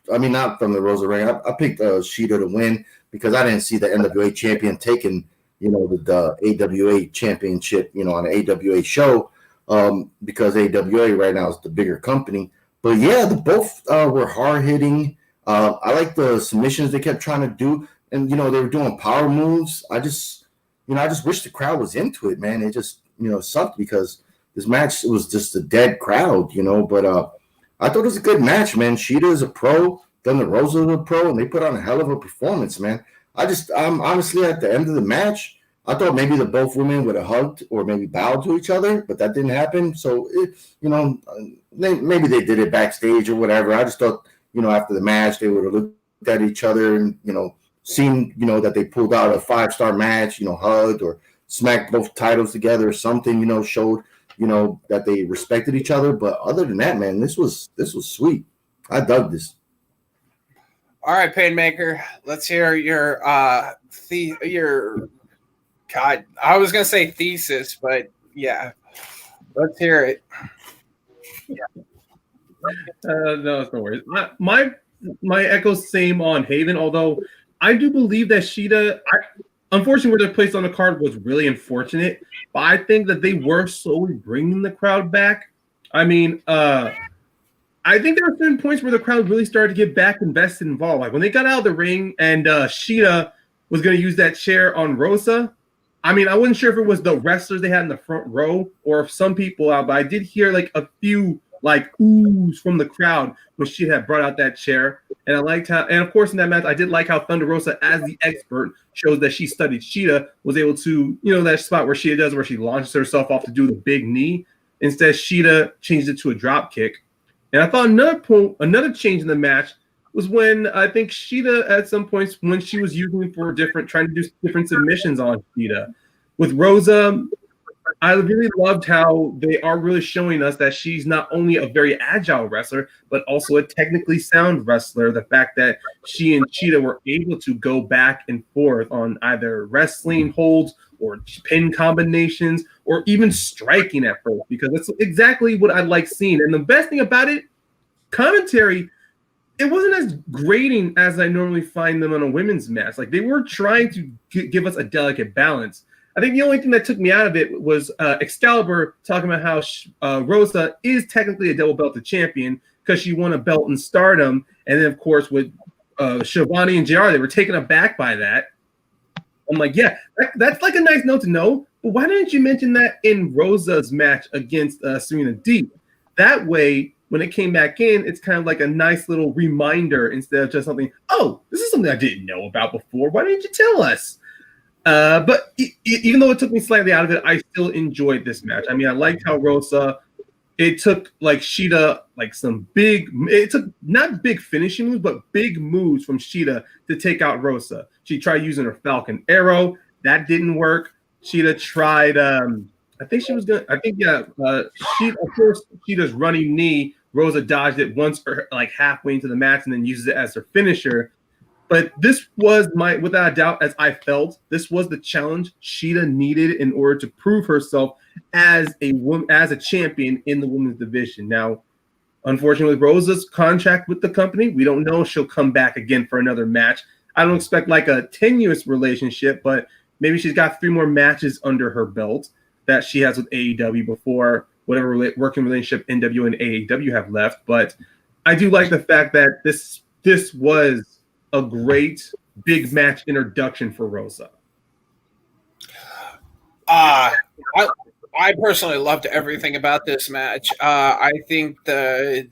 not Thunder Rosa ring. I picked Shida to win because I didn't see the NWA champion taking, the AWA championship, on an AWA show because AWA right now is the bigger company. But yeah, both were hard hitting. I like the submissions they kept trying to do, and they were doing power moves. I just wish the crowd was into it, man. It just sucked because this match was just a dead crowd, But I thought it was a good match, man. Shida is a pro, Thunder Rosa is a pro, and they put on a hell of a performance, man. I'm honestly at the end of the match, I thought maybe the both women would have hugged or maybe bowed to each other, but that didn't happen. So maybe they did it backstage or whatever. I just thought, after the match, they would have looked at each other and, seen, that they pulled out a 5-star match, hugged or smacked both titles together or something, showed, that they respected each other. But other than that, man, this was sweet. I dug this. All right, Painmaker, let's hear your God, I was going to say thesis, but yeah, let's hear it. No, it's no worries. My echoes same on Haven, although I do believe that Shida, unfortunately, where they're placed on the card was really unfortunate, but I think that they were slowly bringing the crowd back. I mean, I think there were certain points where the crowd really started to get back invested, involved. Like when they got out of the ring and Shida was going to use that chair on Rosa. I mean, I wasn't sure if it was the wrestlers they had in the front row or if some people out, but I did hear like a few like oohs from the crowd when she had brought out that chair. And I liked how, and of course in that match, I did like how Thunder Rosa, as the expert, shows that she studied Shida, was able to, that spot where Shida does where she launches herself off to do the big knee. Instead, Shida changed it to a drop kick. And I thought another change in the match was when I think Shida at some points when she was using for trying to do different submissions on Shida. With Rosa, I really loved how they are really showing us that she's not only a very agile wrestler, but also a technically sound wrestler. The fact that she and Shida were able to go back and forth on either wrestling holds or pin combinations or even striking at first, because that's exactly what I like seeing. And the best thing about it, commentary, it wasn't as grating as I normally find them on a women's match. Like they were trying to give us a delicate balance. I think the only thing that took me out of it was Excalibur talking about how Rosa is technically a double belted champion because she won a belt in Stardom. And then, of course, with Shivani and JR, they were taken aback by that. I'm like, yeah, that's like a nice note to know. But why didn't you mention that in Rosa's match against Serena Deeb? That way, when it came back in, it's kind of like a nice little reminder instead of just something, oh, this is something I didn't know about before. Why didn't you tell us? But even though it took me slightly out of it, I still enjoyed this match. I mean, I liked how Rosa, it took like Shida, like it took not big finishing moves, but big moves from Shida to take out Rosa. She tried using her Falcon Arrow. That didn't work. Shida tried, of course, Shida's running knee. Rosa dodged it once or like halfway into the match and then uses it as her finisher. But this was without a doubt, as I felt, this was the challenge Shida needed in order to prove herself as a champion in the women's division. Now, unfortunately, Rosa's contract with the company, we don't know if she'll come back again for another match. I don't expect like a tenuous relationship, but maybe she's got 3 more matches under her belt that she has with AEW before whatever working relationship NW and AEW have left. But I do like the fact that this was a great big match introduction for Rosa. I personally loved everything about this match. I think they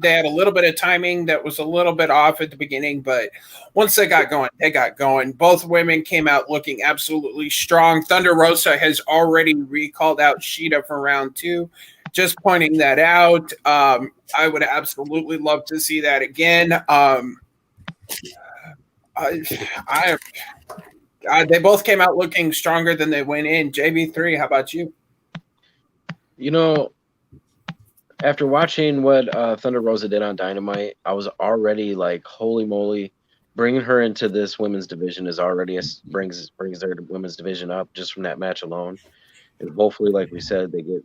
had a little bit of timing that was a little bit off at the beginning, but once they got going. Both women came out looking absolutely strong. Thunder Rosa has already recalled out Shida for round 2. Just pointing that out. I would absolutely love to see that again. They both came out looking stronger than they went in. JB3, how about you? You know, after watching what Thunder Rosa did on Dynamite, I was already like, holy moly, bringing her into this women's division is already brings their women's division up just from that match alone. And hopefully, like we said, they get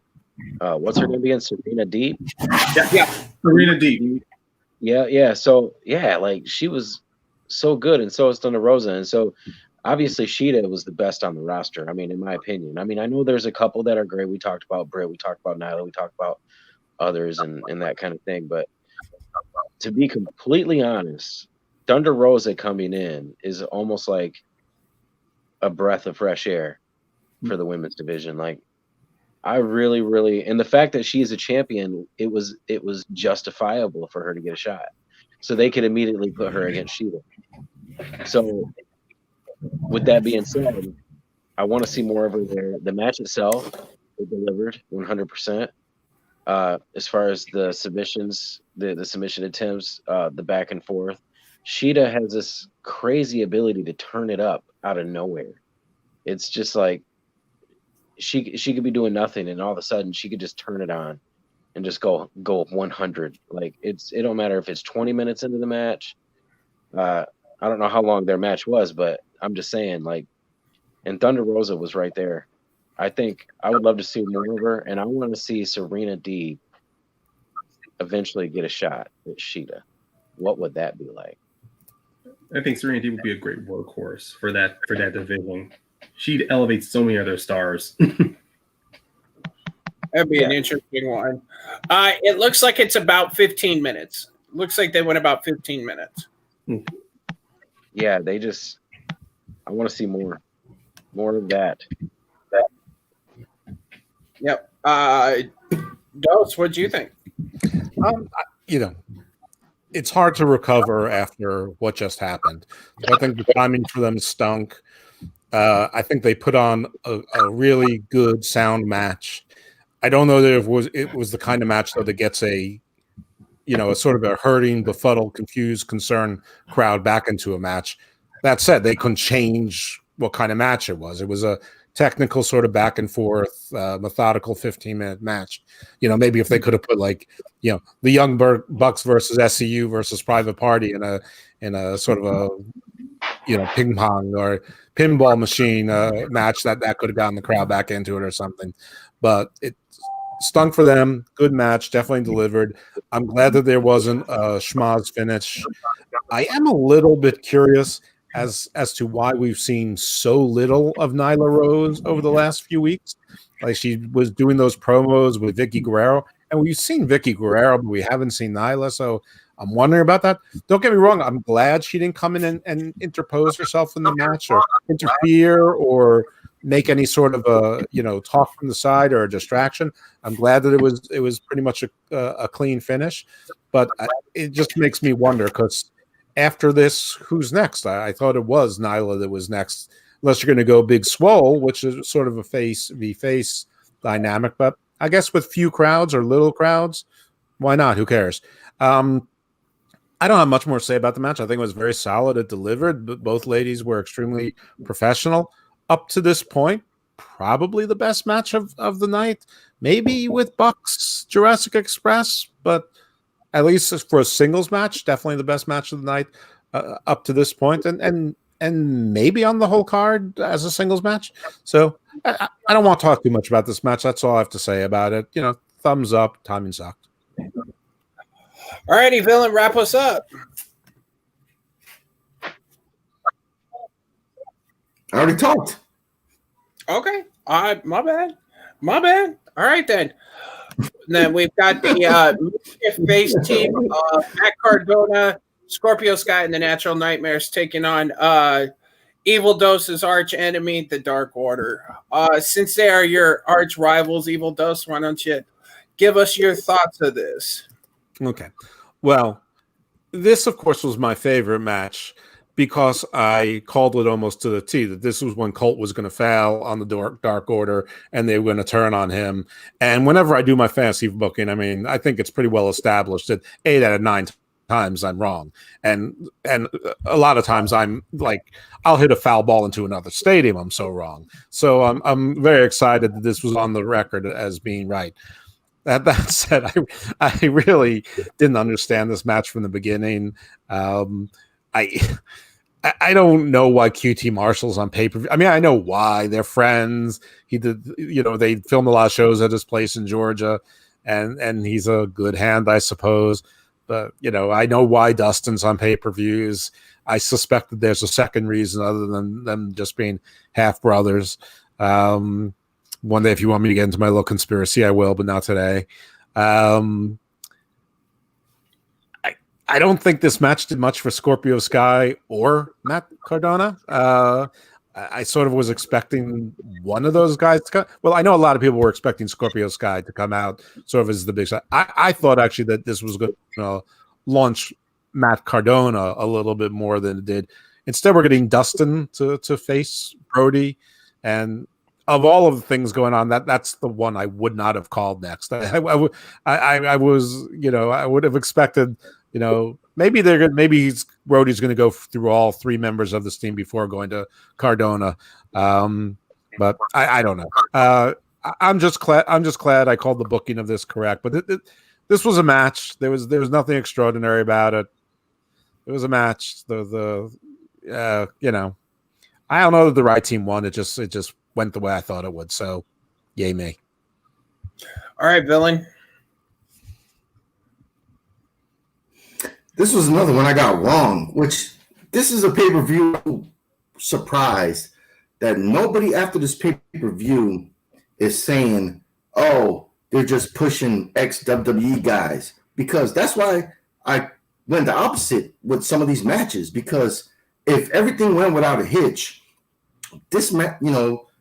what's her name again? Serena Deep. Yeah. Serena Deep. Yeah. So yeah, like she was so good, and so is Thunder Rosa, and so obviously Sheeta was the best on the roster. I mean, in my opinion. I mean, I know there's a couple that are great. We talked about Britt, we talked about Nyla, we talked about others and that kind of thing. But to be completely honest, Thunder Rosa coming in is almost like a breath of fresh air for the women's division. Like, I really, really, and the fact that she is a champion, it was justifiable for her to get a shot. So they could immediately put her against Sheeta. So with that being said, I want to see more of her there. The match itself, it delivered 100%. As far as the submissions, the submission attempts, the back and forth, Sheeta has this crazy ability to turn it up out of nowhere. It's just like she could be doing nothing, and all of a sudden she could just turn it on and just go 100. Like it don't matter if it's 20 minutes into the match. I don't know how long their match was, but I'm just saying, like, and Thunder Rosa was right there. I think I would love to see more of her, and I want to see Serena D eventually get a shot at Sheeta. What would that be like? I think Serena D would be a great workhorse for that division. She'd elevate so many other stars. That'd be an interesting one. It looks like it's about 15 minutes. Looks like they went about 15 minutes. Yeah, I want to see more of that. Yep. Dose, what do you think? It's hard to recover after what just happened. So I think the timing for them stunk. I think they put on a really good, sound match. I don't know that it was the kind of match that gets a sort of a hurting, befuddled, confused, concerned crowd back into a match. That said, they couldn't change what kind of match it was. It was a technical sort of back and forth, methodical 15-minute match. Maybe if they could have put the Young Bucks versus SCU versus Private Party in a sort of a ping pong or pinball machine match that could have gotten the crowd back into it or something. But it stunk for them. Good match, definitely delivered. I'm glad that there wasn't a schmoz finish. I am a little bit curious as to why we've seen so little of Nyla Rose over the last few weeks. Like, she was doing those promos with Vicky Guerrero, and we've seen Vicky Guerrero, but we haven't seen Nyla. So I'm wondering about that. Don't get me wrong. I'm glad she didn't come in and interpose herself in the match or interfere or make any sort of a talk from the side or a distraction. I'm glad that it was pretty much a clean finish, but it just makes me wonder, because after this, who's next? I thought it was Nyla that was next, unless you're going to go Big Swole, which is sort of a face v face dynamic. But I guess with few crowds or little crowds, why not? Who cares? I don't have much more to say about the match. I think it was very solid. It delivered. But both ladies were extremely professional up to this point. Probably the best match of the night. Maybe with Bucks Jurassic Express, but at least for a singles match, definitely the best match of the night up to this point, and maybe on the whole card as a singles match. So I don't want to talk too much about this match. That's all I have to say about it. Thumbs up. Timing sucked. All righty, Villain, wrap us up. I already talked. Okay. My bad. All right, then. And then we've got the face team, Matt Cardona, Scorpio Sky, and the Natural Nightmares taking on Evil Dose's arch enemy, the Dark Order. Since they are your arch rivals, Evil Dose, why don't you give us your thoughts of this? Okay. Well, this, of course, was my favorite match. because I called it almost to the T that this was when Colt was going to foul on the Dark Order and they were going to turn on him. And whenever I do my fantasy booking, I mean, I think it's pretty well established that 8 out of 9 times I'm wrong. And a lot of times I'm like, I'll hit a foul ball into another stadium. I'm so wrong. So I'm very excited that this was on the record as being right. That said, I really didn't understand this match from the beginning. I don't know why QT Marshall's on pay-per-view. I mean, I know why. They're friends. He did, they filmed a lot of shows at his place in Georgia, and he's a good hand, I suppose. But, I know why Dustin's on pay-per-views. I suspect that there's a second reason other than them just being half brothers. One day, if you want me to get into my little conspiracy, I will, but not today. I don't think this match did much for Scorpio Sky or Matt Cardona. I sort of was expecting one of those guys to come. Well, I know a lot of people were expecting Scorpio Sky to come out sort of as the big side. I thought actually that this was going to launch Matt Cardona a little bit more than it did. Instead, we're getting Dustin to face Brody. And of all of the things going on, that's the one I would not have called next. I would have expected, maybe Brody's going to go through all 3 members of this team before going to Cardona. But I don't know. I'm just glad I called the booking of this correct. But this was a match. There was nothing extraordinary about it. It was a match. I don't know that the right team won. It just went the way I thought it would. So, yay me. All right, villain. This was another one I got wrong, which this is a pay-per-view surprise that nobody after this pay-per-view is saying, oh, they're just pushing ex-WWE guys. Because that's why I went the opposite with some of these matches. Because if everything went without a hitch, this match,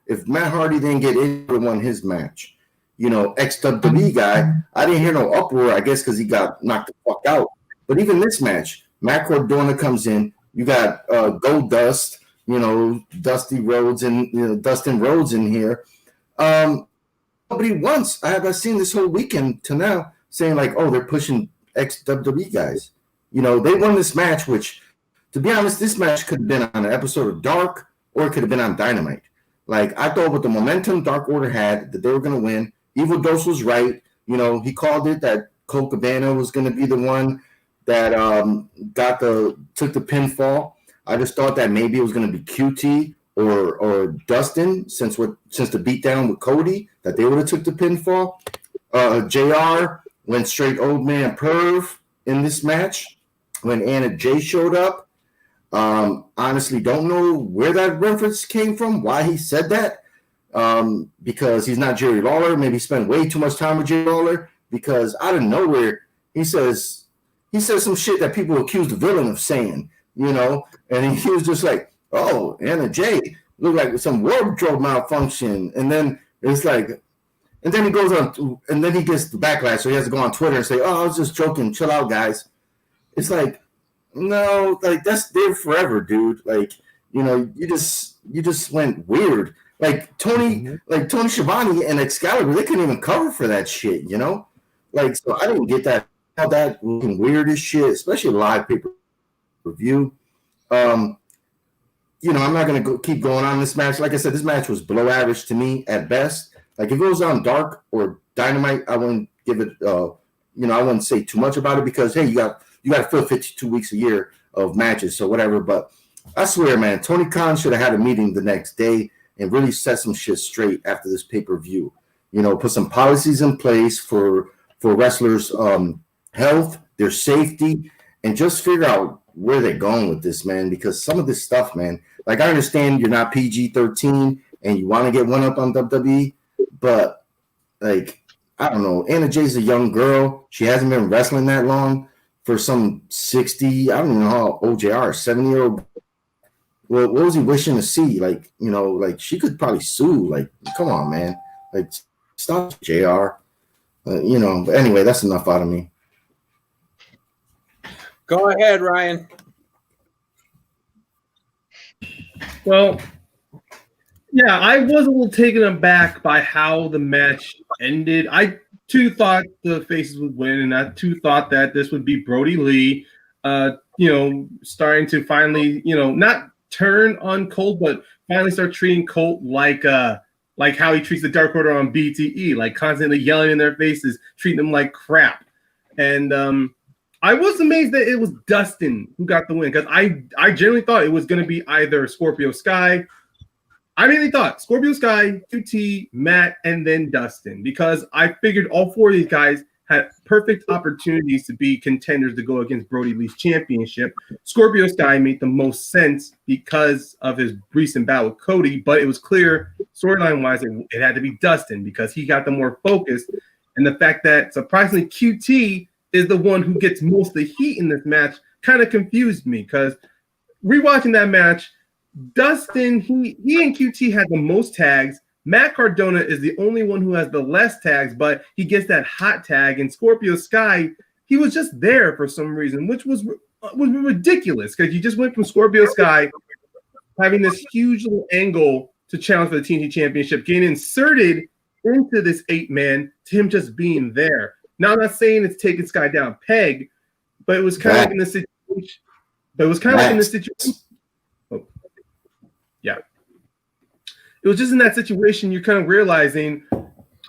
if Matt Hardy didn't get in and won his match, ex-WWE guy, I didn't hear no uproar, I guess, because he got knocked the fuck out. But even this match, Matt Cardona comes in. You got Goldust, Dusty Rhodes and Dustin Rhodes in here. Nobody once I've seen this whole weekend to now saying like, oh, they're pushing ex-WWE guys. They won this match, which, to be honest, this match could have been on an episode of Dark or it could have been on Dynamite. Like, I thought with the momentum Dark Order had that they were going to win. Evil Dose was right. He called it that Colt Cabana was going to be the one that took the pinfall. I just thought that maybe it was going to be QT or Dustin since the beatdown with Cody that they would have took the pinfall. JR went straight old man perv in this match when Anna Jay showed up. Honestly, don't know where that reference came from, why he said that. Because he's not Jerry Lawler. Maybe he spent way too much time with Jerry Lawler because out of nowhere he says some shit that people accuse the villain of saying, and he was just like, oh, Anna Jay looked like some wardrobe malfunction. And then it's like, and then he goes on, and then he gets the backlash. So he has to go on Twitter and say, oh, I was just joking. Chill out, guys. It's like, no, like that's there forever, dude. Like, you just went weird. Like Tony Schiavone and Excalibur, they couldn't even cover for that shit, Like, so I didn't get that. How that looking weird as shit, especially live pay-per-view. I'm not going to keep going on this match. Like I said, this match was below average to me at best. Like, if it was on Dark or Dynamite, I wouldn't give it, I wouldn't say too much about it because, hey, you got to fill 52 weeks a year of matches, so whatever. But I swear, man, Tony Khan should have had a meeting the next day and really set some shit straight after this pay-per-view. Put some policies in place for wrestlers' health, their safety, and just figure out where they're going with this, man. Because some of this stuff, man, like I understand you're not PG-13 and you want to get one up on WWE, but like, I don't know. Anna Jay's a young girl. She hasn't been wrestling that long for some 60, I don't even know how old JR, 70-year-old. Well, what was he wishing to see? Like, like she could probably sue. Like, come on, man. Like, stop, JR. Anyway, that's enough out of me. Go ahead, Ryan. Well, yeah, I was a little taken aback by how the match ended. I too thought the faces would win, and I too thought that this would be Brody Lee, starting to finally, not turn on Colt, but finally start treating Colt like how he treats the Dark Order on BTE, like constantly yelling in their faces, treating them like crap. And I was amazed that it was Dustin who got the win, because I generally thought it was going to be either Scorpio Sky. I really thought Scorpio Sky, QT, Matt, and then Dustin, because I figured all four of these guys had perfect opportunities to be contenders to go against Brody Lee's championship. Scorpio Sky made the most sense because of his recent battle with Cody, but it was clear storyline-wise it had to be Dustin because he got the more focused. And the fact that surprisingly QT is the one who gets most of the heat in this match kind of confused me, because rewatching that match, Dustin, he and QT had the most tags. Matt Cardona is the only one who has the less tags, but he gets that hot tag. And Scorpio Sky, he was just there for some reason, which was ridiculous, because you just went from Scorpio Sky having this huge little angle to challenge for the TNT Championship, getting inserted into this 8-man, to him just being there. Now, I'm not saying it's taking Sky down a peg, but it was kind of like in this situation. Yeah. It was just in that situation you're kind of realizing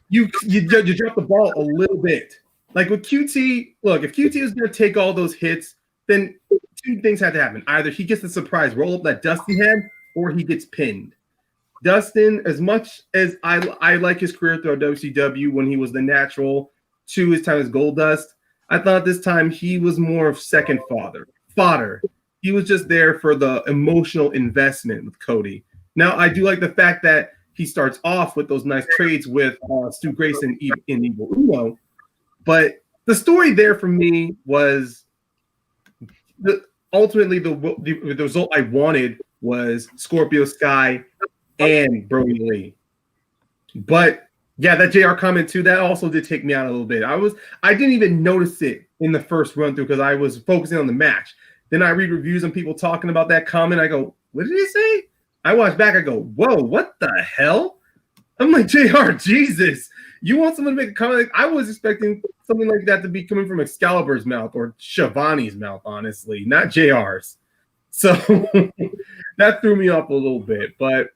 you dropped the ball a little bit. Like with QT, look, if QT is going to take all those hits, then two things had to happen. Either he gets the surprise roll-up that Dustin had, or he gets pinned. Dustin, as much as I like his career through WCW when he was the natural to his time as Goldust, I thought this time he was more of second fodder. He was just there for the emotional investment with Cody. Now, I do like the fact that he starts off with those nice trades with Stu Grayson and Evil Uno, but the story there for me was ultimately the result I wanted was Scorpio Sky and Brody Lee. But yeah, that JR comment too, that also did take me out a little bit. I didn't even notice it in the first run through because I was focusing on the match. Then I read reviews and people talking about that comment. I go, what did he say? I watch back. I go, whoa, what the hell? I'm like, JR, Jesus. You want someone to make a comment? I was expecting something like that to be coming from Excalibur's mouth or Shivani's mouth, honestly, not JR's. So that threw me off a little bit. But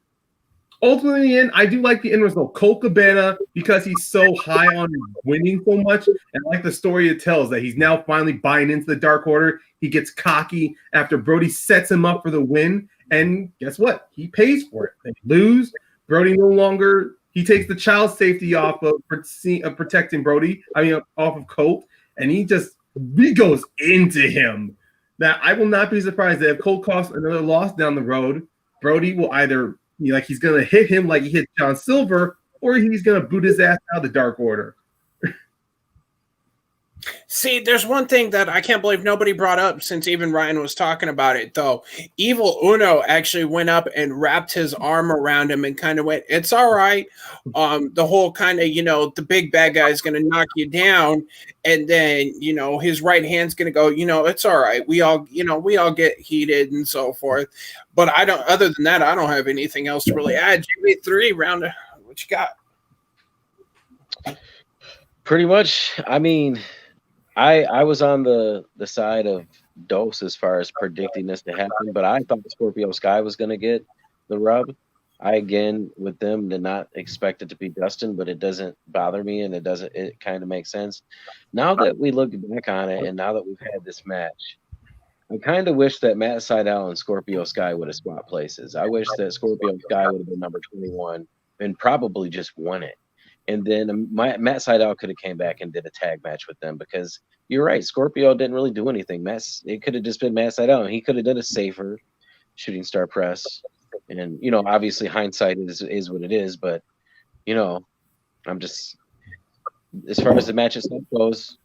ultimately, in the end, I do like the end result. Colt Cabana, because he's so high on winning so much, and I like the story it tells that he's now finally buying into the Dark Order. He gets cocky after Brody sets him up for the win, and guess what? He pays for it. They lose. Brody no longer, he takes the child safety off of protecting Brody, off of Colt, and he goes into him. That I will not be surprised that if Colt costs another loss down the road, Brody will either he's going to hit him like he hit John Silver, or he's going to boot his ass out of the Dark Order. See, there's one thing that I can't believe nobody brought up since even Ryan was talking about it, though. Evil Uno actually went up and wrapped his arm around him and kind of went, it's all right. The whole kind of, the big bad guy is going to knock you down. And then, his right hand's going to go, it's all right. We all get heated and so forth. But other than that, I don't have anything else to really add. GB3 round, what you got? Pretty much. I was on the side of Dose as far as predicting this to happen, but I thought Scorpio Sky was going to get the rub. I, again, with them, did not expect it to be Dustin, but it doesn't bother me, and it kind of makes sense. Now that we look back on it, and now that we've had this match, I kind of wish that Matt Sydal and Scorpio Sky would have swapped places. I wish that Scorpio Sky would have been number 21 and probably just won it. And then Matt Sydal could have came back and did a tag match with them, because you're right, Scorpio didn't really do anything. It could have just been Matt Sydal, and he could have done a safer shooting star press. And obviously hindsight is what it is, but I'm just, as far as the match itself goes,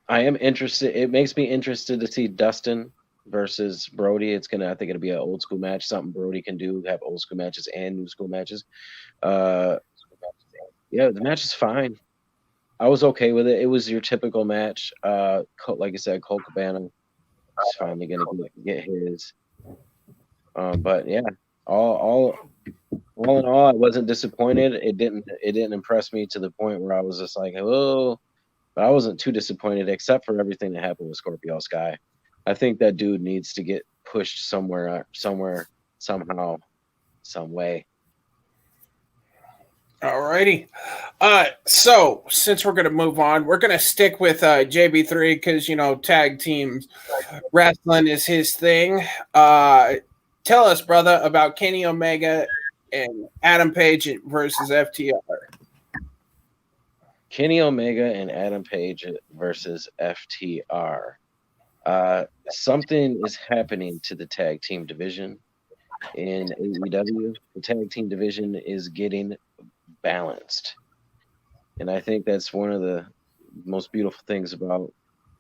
I am interested. It makes me interested to see Dustin versus Brody. I think it'll be an old school match, something Brody can do, have old school matches and new school matches. Yeah, the match is fine. I was okay with it. It was your typical match. Like I said, Colt Cabana is finally going to get his. But yeah, all in all, I wasn't disappointed. It didn't impress me to the point where I was just like, oh, but I wasn't too disappointed, except for everything that happened with Scorpio Sky. I think that dude needs to get pushed somewhere, somehow, some way. Alrighty. So since we're gonna move on, we're gonna stick with JB3 because tag teams wrestling is his thing. Tell us, brother, about Kenny Omega and Adam Page versus FTR. Kenny Omega and Adam Page versus FTR. Something is happening to the tag team division in AEW. The tag team division is getting balanced. And I think that's one of the most beautiful things about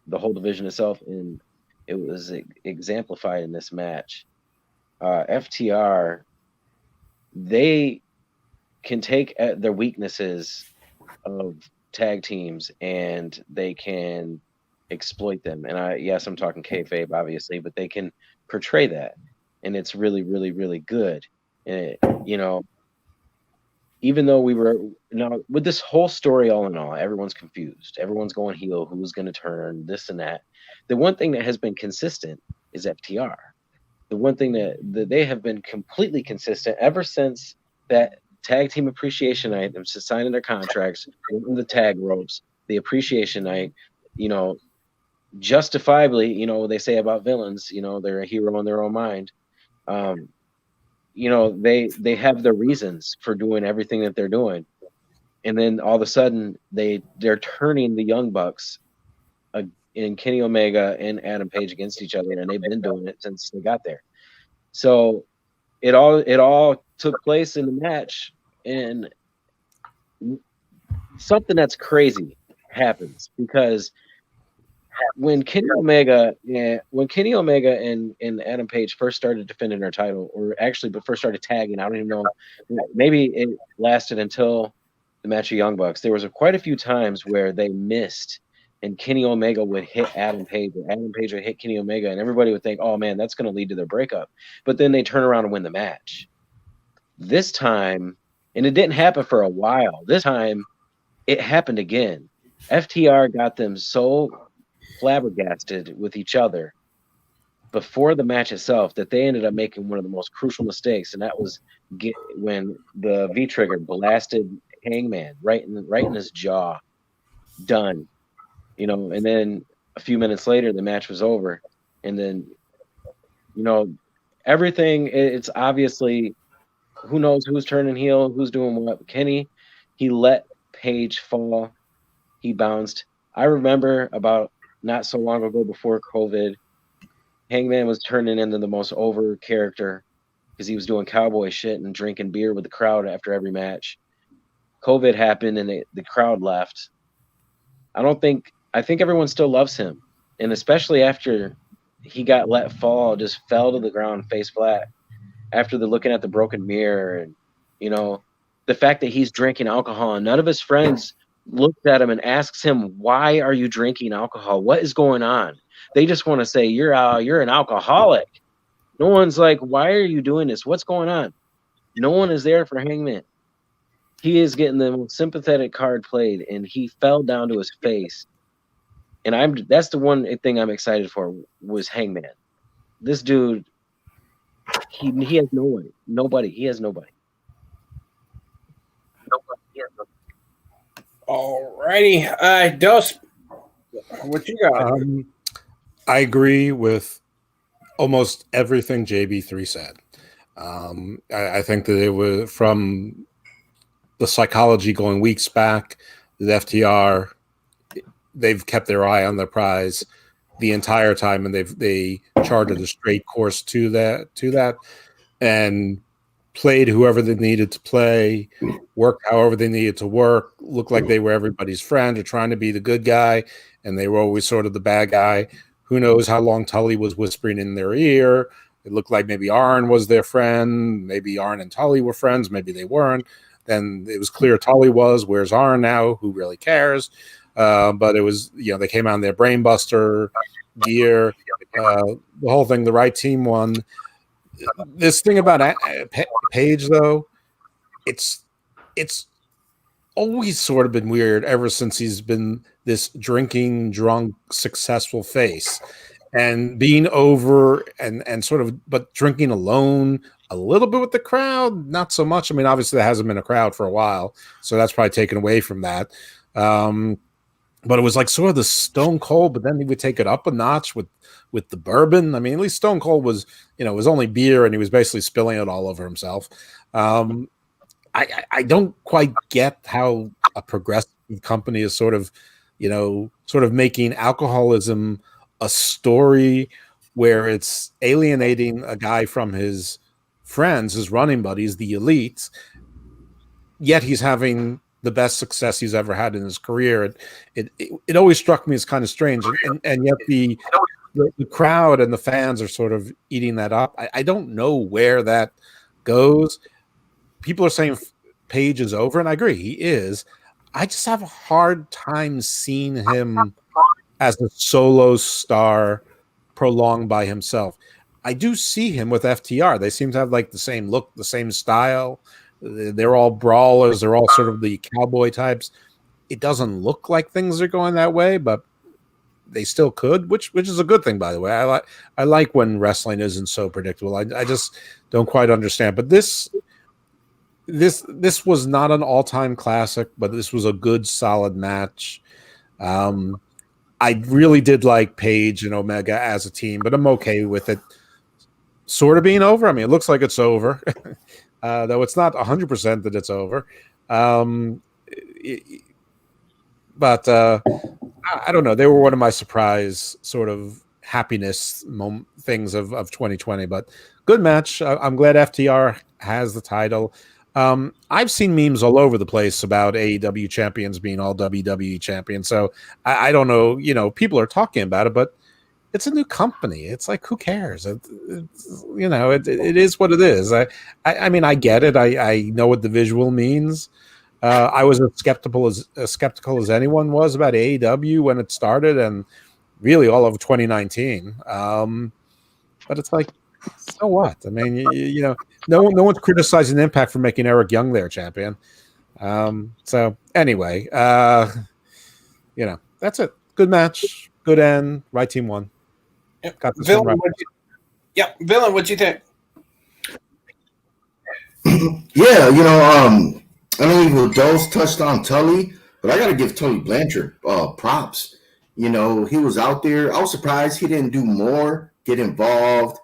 the whole division itself. And it was exemplified in this match. FTR, they can take their weaknesses of tag teams and they can exploit them. And I'm talking kayfabe, obviously, but they can portray that. And it's really, really, really good. And even though we were with this whole story, all in all, everyone's confused. Everyone's going heel. Who's going to turn this and that? The one thing that has been consistent is FTR. The one thing that they have been completely consistent ever since that tag team appreciation night, them signing their contracts, in the tag ropes, the appreciation night, justifiably, they say about villains, they're a hero in their own mind. They have their reasons for doing everything that they're doing. And then all of a sudden they're turning the Young Bucks in Kenny Omega and Adam Page against each other, and they've been doing it since they got there. So it all took place in the match, and something that's crazy happens because when Kenny Omega and Adam Page first started defending their title, but first started tagging, I don't even know, maybe it lasted until the match of Young Bucks. There was quite a few times where they missed, and Kenny Omega would hit Adam Page, or Adam Page would hit Kenny Omega, and everybody would think, oh man, that's going to lead to their breakup. But then they turn around and win the match. This time, and it didn't happen for a while, this time it happened again. FTR got them so flabbergasted with each other before the match itself that they ended up making one of the most crucial mistakes, and that was when the V-trigger blasted Hangman right in his jaw. Done. And then a few minutes later the match was over, and then everything, it's obviously who knows who's turning heel, who's doing what. Kenny, he let Page fall, he bounced. I remember about not so long ago, before COVID, Hangman was turning into the most over character because he was doing cowboy shit and drinking beer with the crowd after every match. COVID happened and the crowd left. I think everyone still loves him. And especially after he got let fall, just fell to the ground face flat after looking at the broken mirror. And, the fact that he's drinking alcohol, and none of his friends looked at him and asks him, why are you drinking alcohol? What is going on? They just want to say, you're an alcoholic. No one's like, why are you doing this? What's going on? No one is there for Hangman. He is getting the most sympathetic card played, and he fell down to his face. And that's the one thing I'm excited for was Hangman. This dude, he has no one. Nobody. He has nobody. Alrighty. Dos, what you got? I agree with almost everything JB3 said. I think that it was from the psychology going weeks back, the FTR, they've kept their eye on their prize the entire time, and they charted a straight course to that, and played whoever they needed to play, worked however they needed to work, looked like they were everybody's friend or trying to be the good guy, and they were always sort of the bad guy. Who knows how long Tully was whispering in their ear. It looked like maybe Arn was their friend. Maybe Arn and Tully were friends. Maybe they weren't. Then it was clear Tully was. Where's Arn now? Who really cares? But it was, they came out in their brainbuster gear. The whole thing, the right team won. this thing about Paige, though, it's always sort of been weird ever since he's been this drinking, drunk, successful face, and being over and sort of, but drinking alone a little bit with the crowd, not so much. I mean, obviously there hasn't been a crowd for a while, so that's probably taken away from that. But it was like sort of the Stone Cold, but then he would take it up a notch with the bourbon. I mean, at least Stone Cold was, it was only beer, and he was basically spilling it all over himself. I don't quite get how a progressive company is sort of making alcoholism a story where it's alienating a guy from his friends, his running buddies, the elite, yet he's having the best success he's ever had in his career. It always struck me as kind of strange, and yet the crowd and the fans are sort of eating that up. I don't know where that goes. People are saying Page is over, and I agree, he is. I just have a hard time seeing him as a solo star prolonged by himself. I do see him with FTR. They seem to have like the same look, the same style. They're all brawlers. They're all sort of the cowboy types. It doesn't look like things are going that way, but they still could, which is a good thing, by the way. I like when wrestling isn't so predictable. I just don't quite understand. But this was not an all-time classic, but this was a good, solid match. I really did like Page and Omega as a team, but I'm okay with it sort of being over. I mean, it looks like it's over, though it's not 100% that it's over. But I don't know. They were one of my surprise sort of happiness things of 2020, but good match. I'm glad FTR has the title. I've seen memes all over the place about AEW champions being all WWE champions. So I don't know, people are talking about it, but it's a new company. It's like, who cares? It is what it is. I mean, I get it. I know what the visual means. I was as skeptical as anyone was about AEW when it started, and really all of 2019. But it's like, so what? I mean, no one's criticizing Impact for making Eric Young their champion. So anyway, that's it. Good match, good end. Right team won. Yep. Got this Villain, one right. Villain, what'd you think? Yeah, I know Evil Joe's touched on Tully, but I got to give Tully Blanchard props. He was out there. I was surprised he didn't do more, get involved,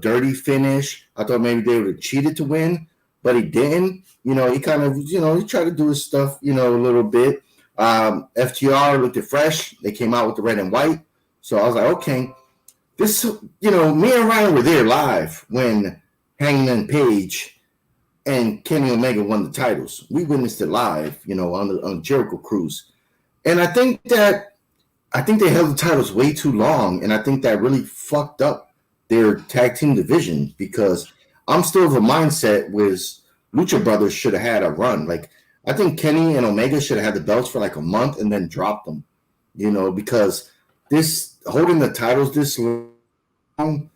dirty finish. I thought maybe they would have cheated to win, but he didn't. He kind of, he tried to do his stuff, a little bit. FTR looked fresh. They came out with the red and white. So I was like, okay, this, me and Ryan were there live when Hangman Page and Kenny Omega won the titles. We witnessed it live, on the Jericho cruise. And I think they held the titles way too long. And I think that really fucked up their tag team division, because I'm still of a mindset was Lucha Brothers should have had a run. Like, I think Kenny and Omega should have had the belts for like a month and then dropped them, because this holding the titles this long,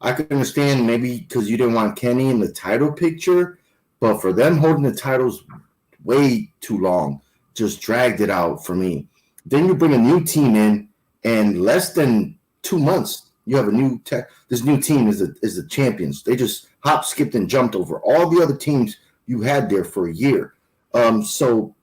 I could understand maybe because you didn't want Kenny in the title picture, but for them holding the titles way too long just dragged it out for me. Then you bring a new team in, and less than 2 months, you have a new this new team is the champions. They just hop, skipped, and jumped over all the other teams you had there for a year. So,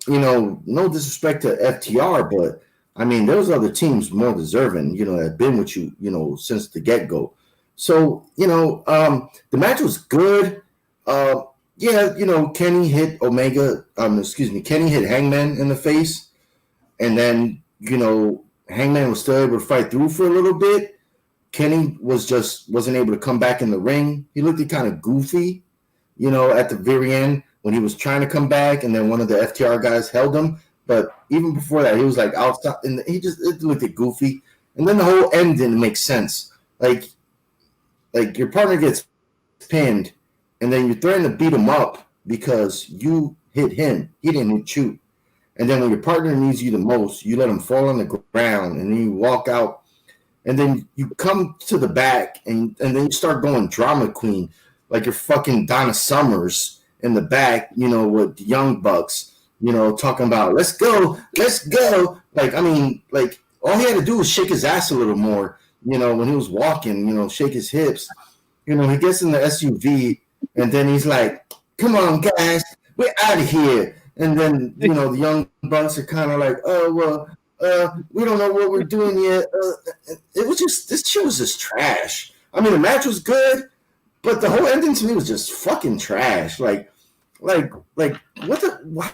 no disrespect to FTR, but I mean, those other teams more deserving, have been with you, since the get-go. So, the match was good. Kenny hit Kenny hit Hangman in the face, and then, Hangman was still able to fight through for a little bit. Kenny wasn't able to come back in the ring. He looked kind of goofy, at the very end when he was trying to come back, and then one of the FTR guys held him. But even before that, he was like outside, and it looked goofy. And then the whole end didn't make sense. Like your partner gets pinned, and then you threaten to beat him up because you hit him. He didn't hit you. And then when your partner needs you the most, you let him fall on the ground, and then you walk out. and then you come to the back and then you start going drama queen like you're fucking Donna Summers in the back, with the Young Bucks, talking about let's go. Like, I mean, like all he had to do was shake his ass a little more, when he was walking, shake his hips. He gets in the SUV and then he's like, come on, guys, we're out of here. And then, the Young Bucks are kind of like, oh, well, we don't know what we're doing yet. It was just, this shit was just trash. I mean, the match was good, but the whole ending to me was just fucking trash. Like what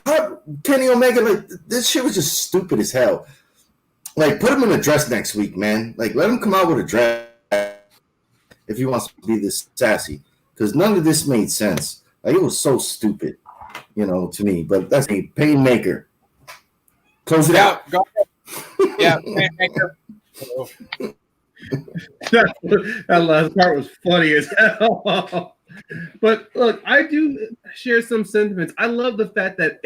how, Kenny Omega, like, this shit was just stupid as hell. Like, put him in a dress next week, man. Like, let him come out with a dress if he wants to be this sassy. Because none of this made sense. Like, it was so stupid, to me. But that's a Painmaker. Close it out. Go ahead. Yeah, Painmaker. That last part was funny as hell. But look, I do share some sentiments. I love the fact that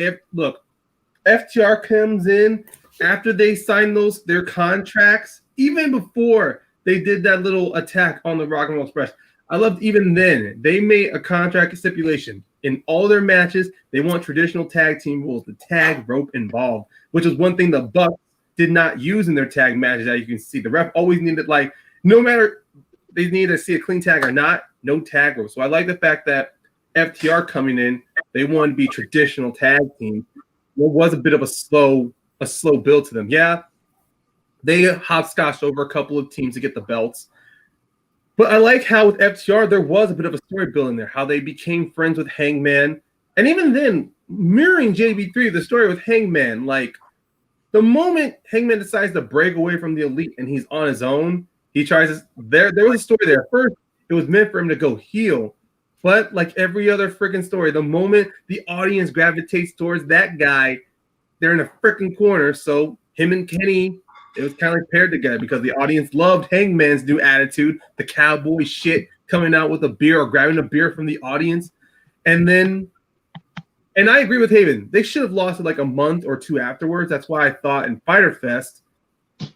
FTR comes in after they sign their contracts, even before they did that little attack on the Rock and Roll Express. I loved even then they made a contract stipulation in all their matches. They want traditional tag team rules, the tag rope involved, which is one thing the Bucks did not use in their tag matches. As you can see, the ref always needed, like, no matter they needed to see a clean tag or not, no tag rope. So I like the fact that FTR coming in, they wanted to be traditional tag team. There was a bit of a slow build to them. Yeah, they hopscotched over a couple of teams to get the belts. But I like how with FTR, there was a bit of a story building there, how they became friends with Hangman. And even then, mirroring JB3, the story with Hangman, like, the moment Hangman decides to break away from the Elite and he's on his own, he tries to, there was a story there. First, it was meant for him to go heel. But like every other freaking story, the moment the audience gravitates towards that guy, they're in a freaking corner. So him and Kenny, it was kind of like paired together because the audience loved Hangman's new attitude, the cowboy shit, coming out with a beer or grabbing a beer from the audience. And I agree with Haven. They should have lost it like a month or two afterwards. That's why I thought in Fyter Fest,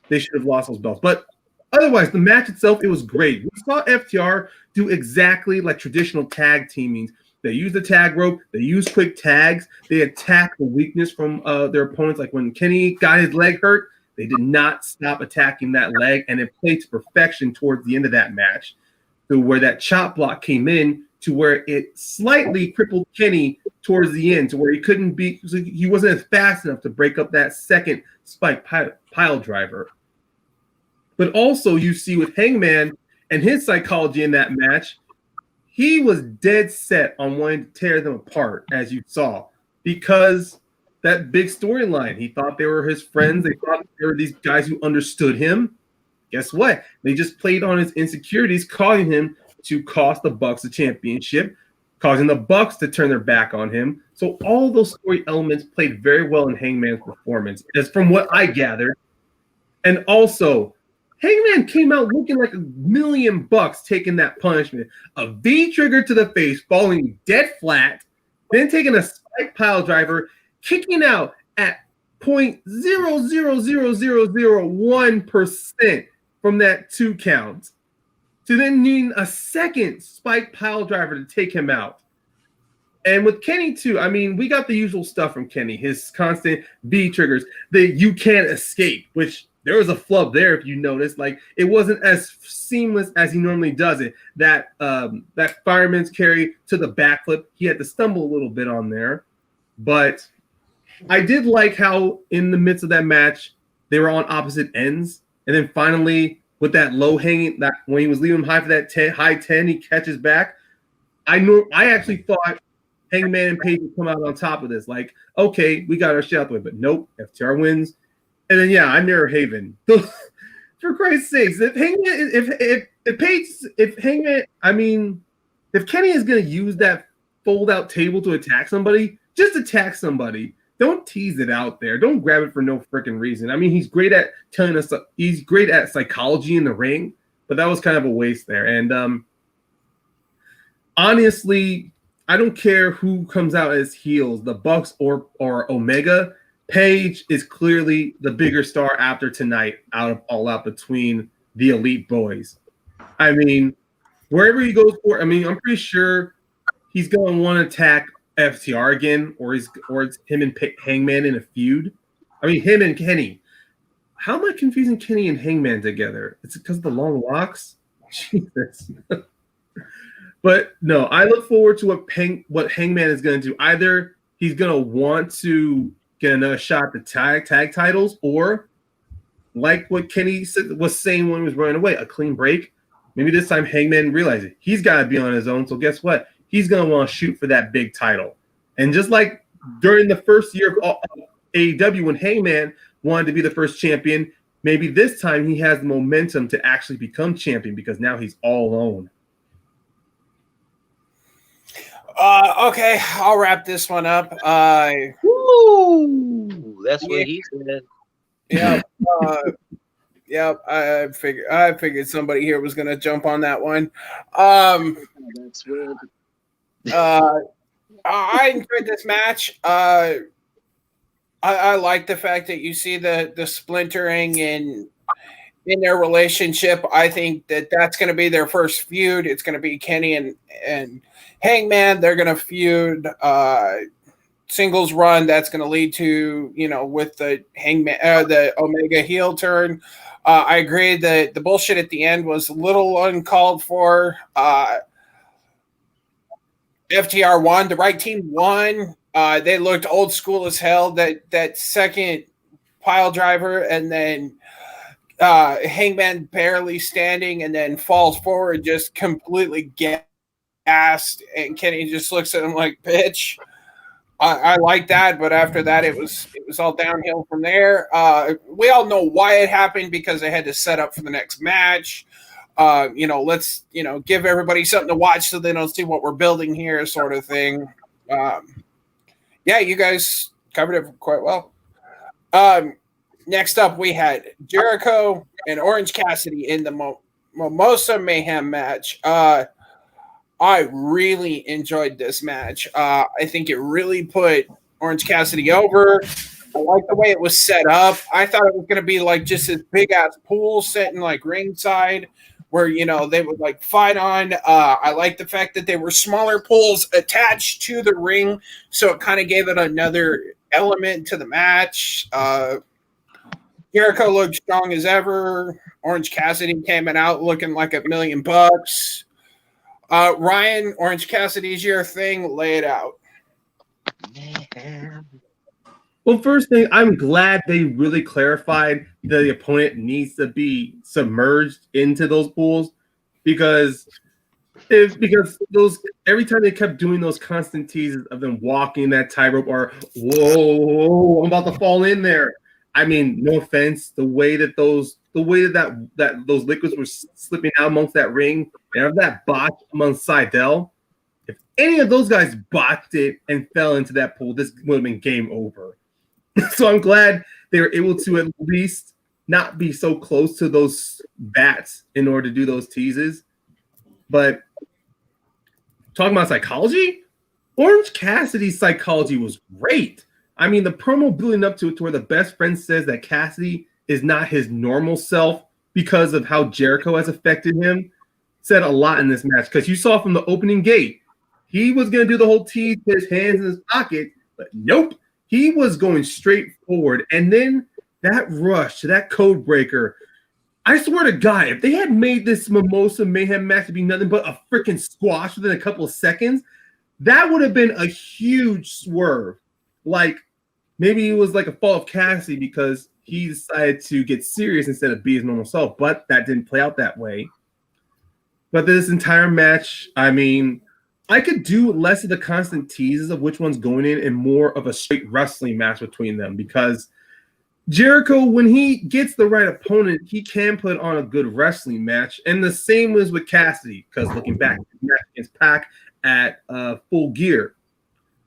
they should have lost those belts. But otherwise, the match itself, it was great. We saw FTR do exactly like traditional tag teamings. They use the tag rope. They use quick tags. They attack the weakness from their opponents. Like when Kenny got his leg hurt, they did not stop attacking that leg, and it played to perfection towards the end of that match, to where that chop block came in, to where it slightly crippled Kenny towards the end, to where he wasn't as fast enough to break up that second spike pile driver. But also you see with Hangman and his psychology in that match, he was dead set on wanting to tear them apart, as you saw, because that big storyline. He thought they were his friends. They thought they were these guys who understood him. Guess what? They just played on his insecurities, causing him to cost the Bucks the championship, causing the Bucks to turn their back on him. So all those story elements played very well in Hangman's performance, as from what I gathered. And also, Hangman came out looking like $1,000,000 taking that punishment. A V-trigger to the face, falling dead flat, then taking a spike pile driver, kicking out at 0.00001% from that 2 count, to then needing a second spike pile driver to take him out. And with Kenny too, I mean, we got the usual stuff from Kenny, his constant V triggers, the you can't escape, which there was a flub there if you notice. Like, it wasn't as seamless as he normally does it. That fireman's carry to the backflip, he had to stumble a little bit on there. But I did like how in the midst of that match, they were on opposite ends. And then finally, with that low hanging, that when he was leaving him high for that high 10, he catches back. I actually thought Hangman and Page would come out on top of this. Like, okay, we got our shit out the way, but nope, FTR wins. And then I mirror Haven. For Christ's sakes, if Kenny is gonna use that fold out table to attack somebody, just attack somebody. Don't tease it out there. Don't grab it for no freaking reason. I mean, he's great at telling us, he's great at psychology in the ring, but that was kind of a waste there. And honestly, I don't care who comes out as heels, the Bucks or Omega. Paige is clearly the bigger star after tonight, out of All Out, between the Elite Boys. I mean, wherever he goes for, I mean, I'm pretty sure he's going to want to attack FTR again, or it's him and Hangman in a feud. I mean, him and Kenny. How am I confusing Kenny and Hangman together? It's because of the long locks? Jesus. But no, I look forward to what Hangman is going to do. Either he's going to want to get another shot at the tag titles, or like what Kenny was saying when he was running away, a clean break. Maybe this time Hangman realizes he's got to be on his own. So guess what? He's going to want to shoot for that big title. And just like during the first year of AEW when Hangman wanted to be the first champion, maybe this time he has the momentum to actually become champion because now he's all alone. Okay, I'll wrap this one up. Woo! That's what he said. Yep. I figured somebody here was gonna jump on that one. That's weird. I enjoyed this match. I like the fact that you see the splintering in their relationship. I think that's going to be their first feud. It's going to be Kenny and Hangman. They're going to feud singles run. That's going to lead to, with the Hangman, the Omega heel turn. I agree that the bullshit at the end was a little uncalled for. FTR won. The right team won. They looked old school as hell. That second pile driver, and then Hangman barely standing, and then falls forward, just completely gassed. And Kenny just looks at him like, "Bitch." I like that, but after that, it was all downhill from there. We all know why it happened, because they had to set up for the next match. Let's give everybody something to watch so they don't see what we're building here, sort of thing. Yeah, you guys covered it quite well. Next up, we had Jericho and Orange Cassidy in the Mimosa Mayhem match. I really enjoyed this match. I think it really put Orange Cassidy over. I like the way it was set up. I thought it was going to be like just this big ass pool set in like ringside, where they would like fight on. I like the fact that they were smaller pools attached to the ring, so it kind of gave it another element to the match. Jericho looked strong as ever. Orange Cassidy came out looking like $1 million. Ryan, Orange Cassidy's your thing. Lay it out. Well, first thing, I'm glad they really clarified that the opponent needs to be submerged into those pools, because those every time they kept doing those constant teases of them walking that tightrope, or whoa, I'm about to fall in there. I mean, no offense, the way that those liquids were slipping out amongst that ring, and that botch amongst Seidel, if any of those guys botched it and fell into that pool, this would have been game over. So I'm glad they were able to at least not be so close to those bats in order to do those teases. But talking about psychology, Orange Cassidy's psychology was great. I mean, the promo building up to it, to where the best friend says that Cassidy is not his normal self because of how Jericho has affected him, said a lot in this match. Because you saw from the opening gate, he was going to do the whole tease, put his hands in his pocket, but nope. He was going straight forward. And then that rush to that code breaker, I swear to God, if they had made this Mimosa Mayhem match to be nothing but a freaking squash within a couple of seconds, that would have been a huge swerve. Like, maybe it was like a fall of Cassidy because he decided to get serious instead of be his normal self, but that didn't play out that way. But this entire match, I mean, I could do less of the constant teases of which one's going in and more of a straight wrestling match between them, because Jericho, when he gets the right opponent, he can put on a good wrestling match. And the same was with Cassidy, because looking back against Pac at Full Gear.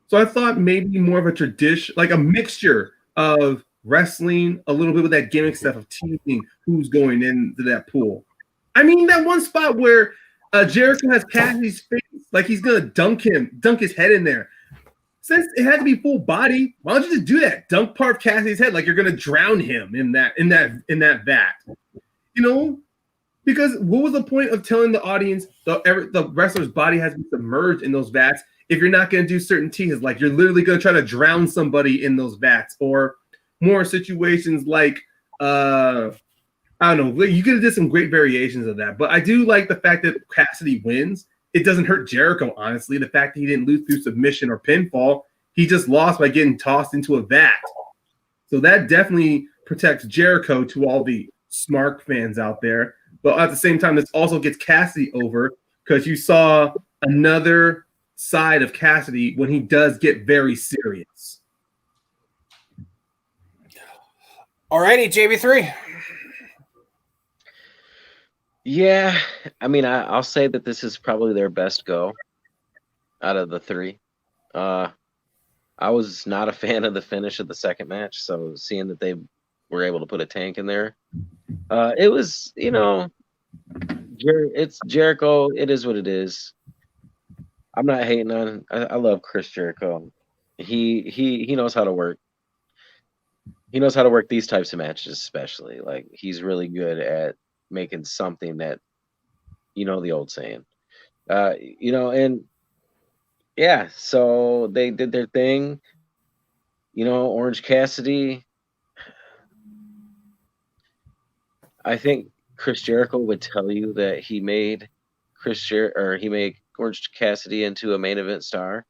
So I thought maybe more of a tradition, like a mixture of wrestling, a little bit with that gimmick stuff of teasing who's going into that pool. I mean, that one spot where Jericho has Cassidy's face, like he's gonna dunk his head in there. Since it had to be full body, why don't you just do that? Dunk part of Cassidy's head like you're gonna drown him in that vat. Because what was the point of telling the audience the wrestler's body has been submerged in those vats if you're not going to do certain teases? Like you're literally going to try to drown somebody in those vats, or more situations like I don't know. You could have did some great variations of that. But I do like the fact that Cassidy wins. It doesn't hurt Jericho, honestly. The fact that he didn't lose through submission or pinfall, he just lost by getting tossed into a vat. So that definitely protects Jericho to all the Smark fans out there. But at the same time, this also gets Cassidy over because you saw another side of Cassidy when he does get very serious. Alrighty, JB3. Yeah, I mean, I'll say that this is probably their best go out of the three. I was not a fan of the finish of the second match, so seeing that they were able to put a tank in there, it was, it's Jericho. It is what it is. I'm not hating on. I love Chris Jericho. He knows how to work. He knows how to work these types of matches, especially. Like he's really good at making something that, the old saying, and yeah, so they did their thing. Orange Cassidy. I think Chris Jericho would tell you that he made Orange Cassidy into a main event star.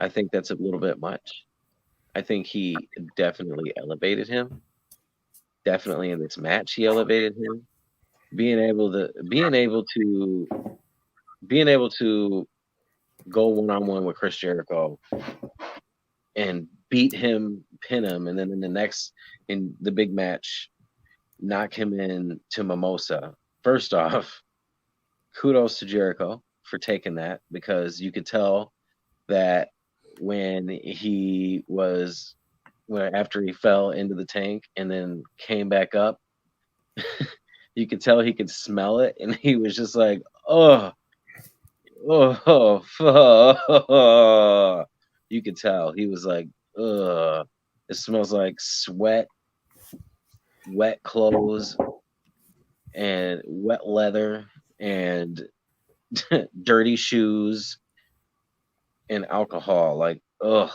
I think that's a little bit much. I think he definitely elevated him. Definitely in this match, he elevated him. Being able to go one-on-one with Chris Jericho and beat him, pin him, and then in the big match, knock him in to Mimosa. First off, kudos to Jericho for taking that, because you could tell that after he fell into the tank and then came back up, you could tell he could smell it, and he was just like, oh, you could tell he was like, ugh, it smells like sweat, wet clothes, and wet leather, and dirty shoes, and alcohol. Like, ugh.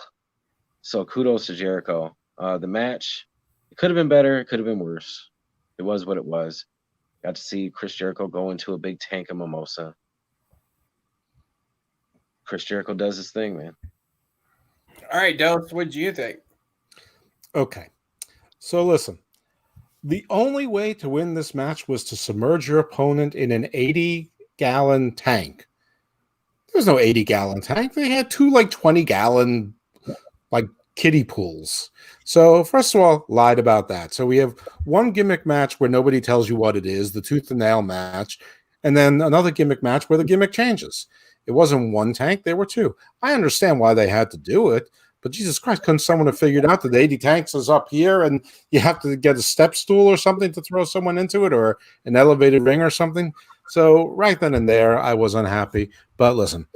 So kudos to Jericho. The match, it could have been better. It could have been worse. It was what it was. Got to see Chris Jericho go into a big tank of mimosa. Chris Jericho does his thing, man. All right, Dose, what do you think? Okay. So listen, the only way to win this match was to submerge your opponent in an 80-gallon tank. There's no 80-gallon tank. They had two 20-gallon kiddie pools. So first of all, lied about that. So we have one gimmick match where nobody tells you what it is, the tooth and nail match, and then another gimmick match where the gimmick changes. It wasn't one tank, there were two. I understand why they had to do it, but Jesus Christ, couldn't someone have figured out that the 80 tanks is up here and you have to get a step stool or something to throw someone into it, or an elevated ring or something? So right then and there, I was unhappy. But listen,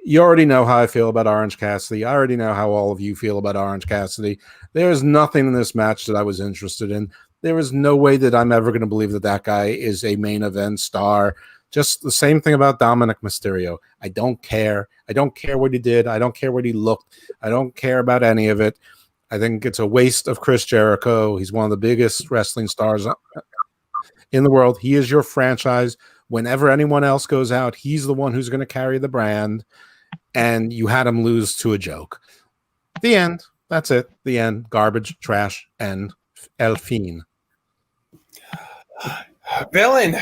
you already know how I feel about Orange Cassidy. I already know how all of you feel about Orange Cassidy. There is nothing in this match that I was interested in. There is no way that I'm ever going to believe that that guy is a main event star. Just the same thing about Dominic Mysterio. I don't care. I don't care what he did. I don't care what he looked. I don't care about any of it. I think it's a waste of Chris Jericho. He's one of the biggest wrestling stars in the world. He is your franchise. Whenever anyone else goes out, he's the one who's going to carry the brand. And you had him lose to a joke. The end. That's it. The end. Garbage, trash, and El Fin. Villain.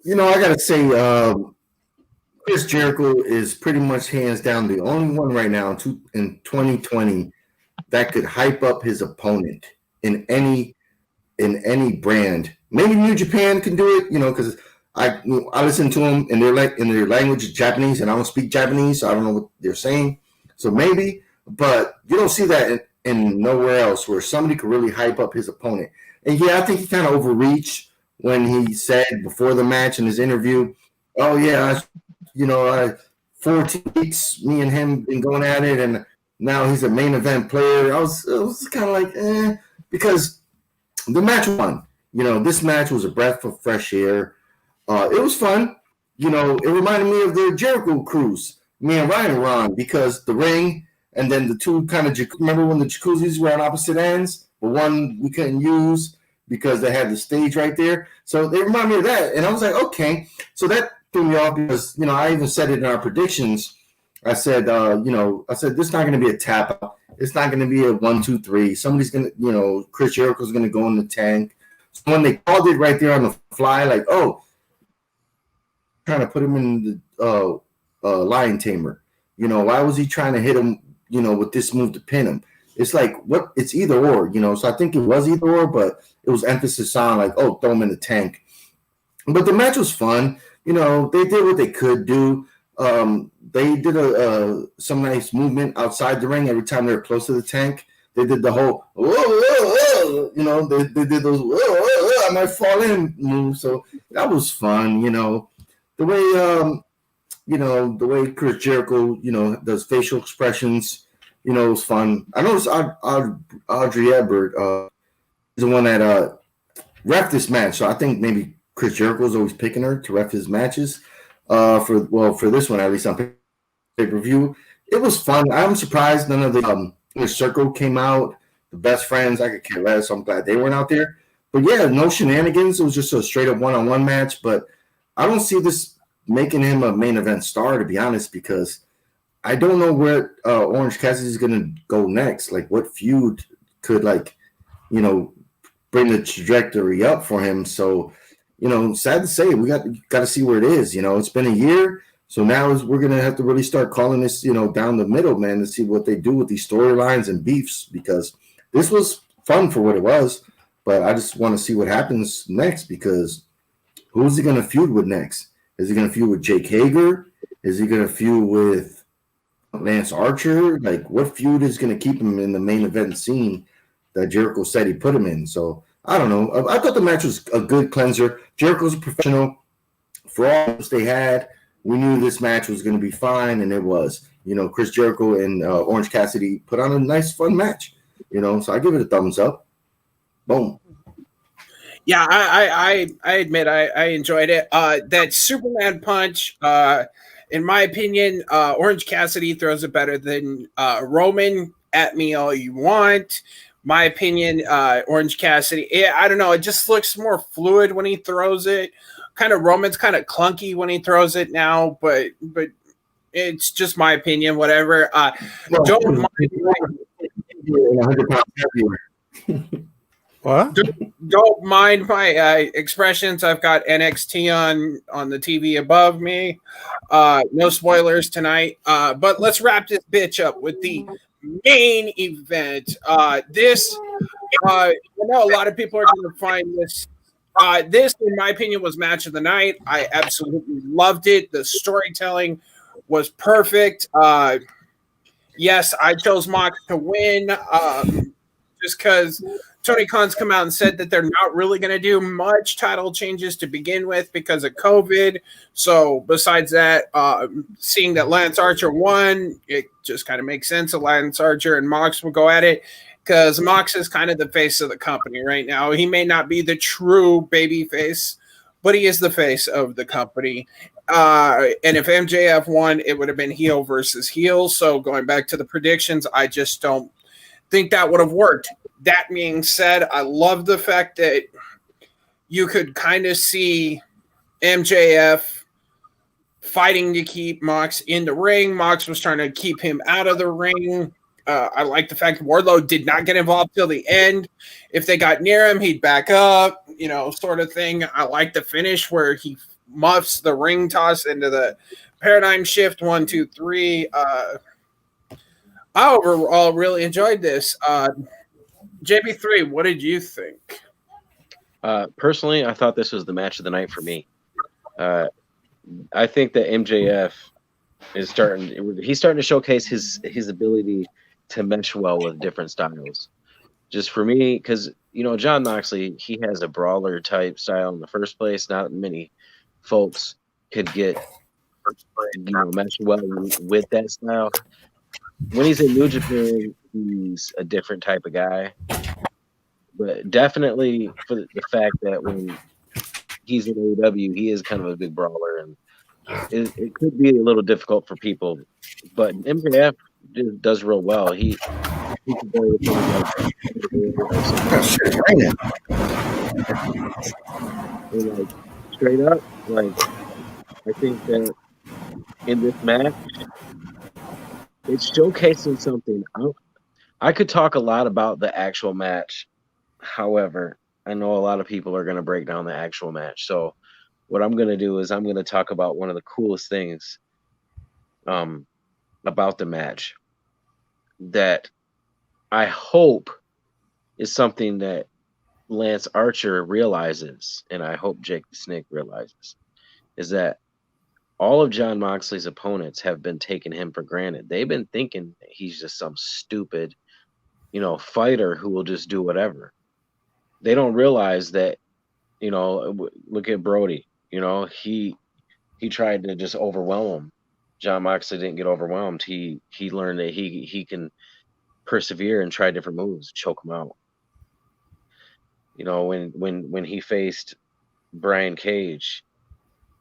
I gotta say, Chris Jericho is pretty much hands down the only one right now in 2020 that could hype up his opponent in any brand. Maybe New Japan can do it, because I listen to them in their language, Japanese, and I don't speak Japanese, so I don't know what they're saying. So maybe, but you don't see that in nowhere else where somebody could really hype up his opponent. And yeah, I think he kind of overreached when he said before the match in his interview, "Oh yeah, 14 weeks, me and him been going at it, and now he's a main event player. It was kind of like, because the match won. This match was a breath of fresh air. It was fun. It reminded me of the Jericho cruise me and Ryan were on, because the ring and then the two kind of, remember when the jacuzzis were on opposite ends, but one we couldn't use because they had the stage right there. So they remind me of that. And I was like, okay. So that threw me off because, I even said it in our predictions. I said, this is not going to be a tap out. It's not going to be a 1, 2, 3. Somebody's going to, Chris Jericho's going to go in the tank. So when they called it right there on the fly, like, trying to put him in the lion tamer. Why was he trying to hit him, with this move to pin him? It's like, what? It's either or, So I think it was either or, but it was emphasis on like, throw him in the tank. But the match was fun. They did what they could do. They did some nice movement outside the ring every time they were close to the tank. They did the whole, they did those, I might fall in moves. So that was fun, The way Chris Jericho, does facial expressions, it was fun. I noticed Audrey Edbert is the one that ref this match. So I think maybe Chris Jericho is always picking her to ref his matches. For this one, at least on pay-per-view. It was fun. I'm surprised none of the Circle came out. The Best Friends, I could care less. So I'm glad they weren't out there. But yeah, no shenanigans. It was just a straight up one-on-one match. But I don't see this making him a main event star, to be honest, because I don't know where Orange Cassidy is going to go next. Like, what feud could, bring the trajectory up for him? So, sad to say, we got to see where it is. It's been a year, so now we're going to have to really start calling this, down the middle, man, to see what they do with these storylines and beefs, because this was fun for what it was, but I just want to see what happens next, because who's he going to feud with next? Is he going to feud with Jake Hager? Is he going to feud with Lance Archer? Like, what feud is going to keep him in the main event scene that Jericho said he put him in? So, I don't know. I thought the match was a good cleanser. Jericho's a professional. For all they had, we knew this match was going to be fine, and it was. Chris Jericho and Orange Cassidy put on a nice, fun match. So I give it a thumbs up. Boom. Yeah, I admit I enjoyed it. That Superman punch, in my opinion, Orange Cassidy throws it better than Roman. At me all you want. My opinion, Orange Cassidy. I don't know. It just looks more fluid when he throws it. Kind of Roman's kind of clunky when he throws it now, but it's just my opinion. Whatever. Don't mind. 100 pounds heavier. What? Don't mind my expressions. I've got NXT on the TV above me. No spoilers tonight. But let's wrap this bitch up with the main event. I know a lot of people are going to find this. This, in my opinion, was match of the night. I absolutely loved it. The storytelling was perfect. Yes, I chose Mox to win just because Tony Khan's come out and said that they're not really going to do much title changes to begin with because of COVID. So besides that, seeing that Lance Archer won, it just kind of makes sense that Lance Archer and Mox will go at it because Mox is kind of the face of the company right now. He may not be the true baby face, but he is the face of the company. And if MJF won, it would have been heel versus heel. So going back to the predictions, I just don't think that would have worked. That being said, I love the fact that you could kind of see MJF fighting to keep Mox in the ring. Mox was trying to keep him out of the ring. I like the fact Wardlow did not get involved till the end. If they got near him, he'd back up, sort of thing. I like the finish where he muffs the ring toss into the paradigm shift 1, 2, 3. I overall really enjoyed this. JB3, what did you think? Personally, I thought this was the match of the night for me. I think that MJF is starting to showcase his ability to mesh well with different styles. Just for me, because John Moxley, he has a brawler type style in the first place. Not many folks could get mesh well with that style. when he's in New Japan, he's a different type of guy. But definitely for the fact that when he's in AEW, he is kind of a big brawler, and it could be a little difficult for people. But MJF does real well. He can go with things like Oh, shit, it's raining. and like straight up, like I think that in this match, it's showcasing something. I could talk a lot about the actual match. However, I know a lot of people are going to break down the actual match. So what I'm going to do is I'm going to talk about one of the coolest things about the match that I hope is something that Lance Archer realizes, and I hope Jake the Snake realizes, is that all of Jon Moxley's opponents have been taking him for granted. They've been thinking that he's just some stupid, fighter who will just do whatever. They don't realize that, look at Brody. He tried to just overwhelm him. Jon Moxley didn't get overwhelmed. He learned that he can persevere and try different moves, choke him out. When he faced Brian Cage,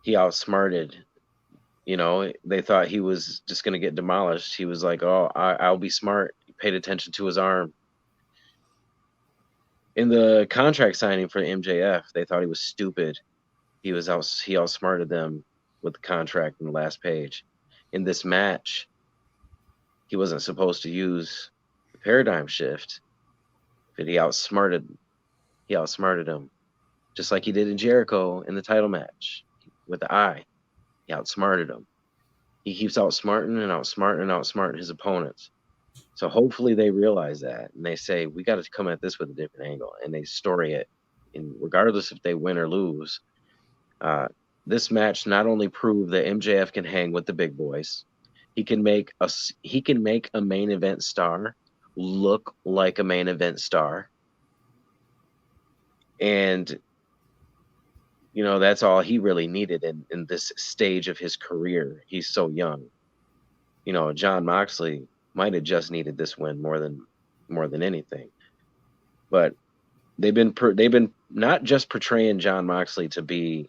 he outsmarted. They thought he was just going to get demolished. He was like, "Oh, I'll be smart." He paid attention to his arm. In the contract signing for MJF, they thought he was stupid. He outsmarted them with the contract in the last page. In this match, he wasn't supposed to use the paradigm shift, but he outsmarted him, just like he did in Jericho in the title match with the eye. He outsmarted him. He keeps outsmarting his opponents. So hopefully they realize that, and they say, we got to come at this with a different angle, and they story it. And regardless if they win or lose, this match not only proved that MJF can hang with the big boys, he can make a main event star look like a main event star. And that's all he really needed in this stage of his career. He's so young. Jon Moxley might have just needed this win more than anything. But they've been not just portraying Jon Moxley to be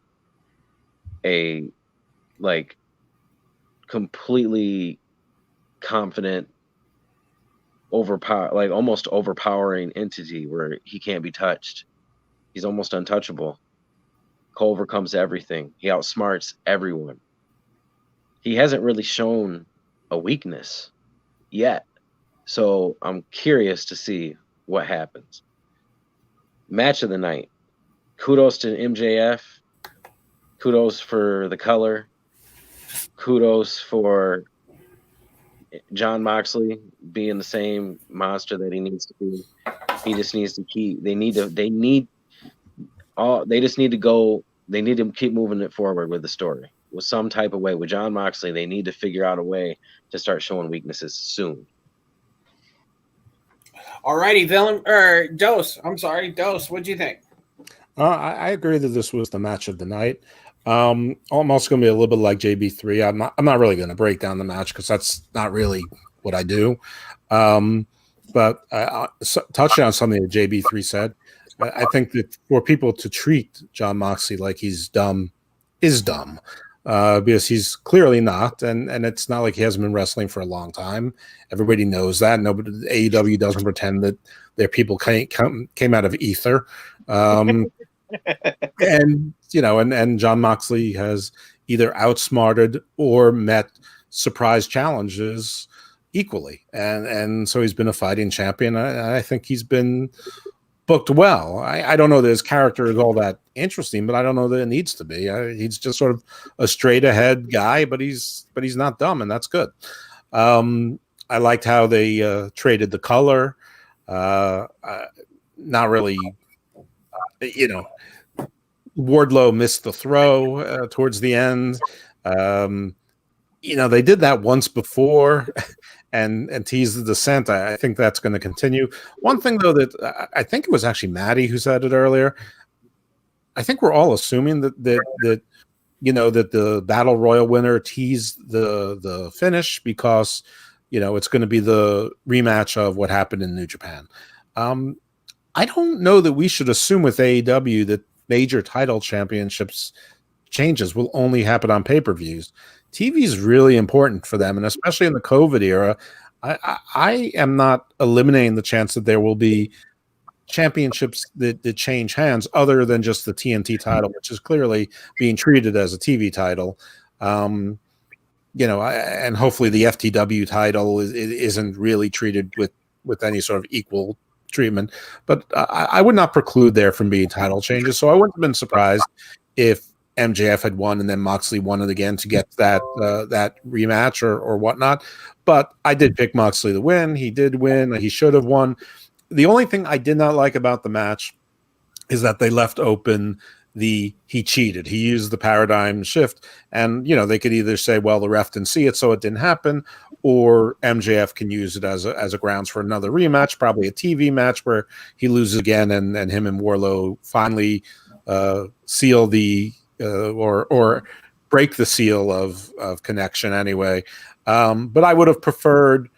a completely confident, almost overpowering entity where he can't be touched. He's almost untouchable. Cole overcomes everything. He outsmarts everyone. He hasn't really shown a weakness yet. So I'm curious to see what happens. Match of the night. Kudos to MJF. Kudos for the color. Kudos for Jon Moxley being the same monster that he needs to be. He just needs to keep. They need to keep moving it forward with the story with some type of way. With Jon Moxley, they need to figure out a way to start showing weaknesses soon. Alrighty, Dose. I'm sorry, Dose. What'd you think? I agree that this was the match of the night. I'm also going to be a little bit like JB3. I'm not really going to break down the match because that's not really what I do. But touching on something that JB3 said, I think that for people to treat Jon Moxley like he's dumb is dumb, because he's clearly not, and it's not like he hasn't been wrestling for a long time. Everybody knows that. Nobody, AEW doesn't pretend that their people came out of ether, and and Jon Moxley has either outsmarted or met surprise challenges equally, and so he's been a fighting champion. I think he's been booked well. I don't know that his character is all that interesting, but I don't know that it needs to be. He's just sort of a straight ahead guy, but he's not dumb, and that's good. I liked how they traded the color. Not really, Wardlow missed the throw towards the end. They did that once before and teased the descent. I think that's going to continue. One thing, though, that I think it was actually Maddie who said it earlier. I think we're all assuming that the Battle Royal winner teased the finish because it's going to be the rematch of what happened in New Japan. I don't know that we should assume with AEW that major title championships changes will only happen on pay-per-views. TV is really important for them, and especially in the COVID era, I am not eliminating the chance that there will be championships that change hands other than just the TNT title, which is clearly being treated as a TV title. And hopefully the FTW title isn't really treated with any sort of equal treatment. But I would not preclude there from being title changes. So I wouldn't have been surprised if MJF had won and then Moxley won it again to get that rematch or whatnot. But I did pick Moxley to win. He did win. He should have won. The only thing I did not like about the match is that they left open he cheated. He used the paradigm shift, and they could either say, well, the ref didn't see it, so it didn't happen, or MJF can use it as a grounds for another rematch, probably a TV match where he loses again, and him and Wardlow finally seal the or break the seal of connection anyway. But I would have preferred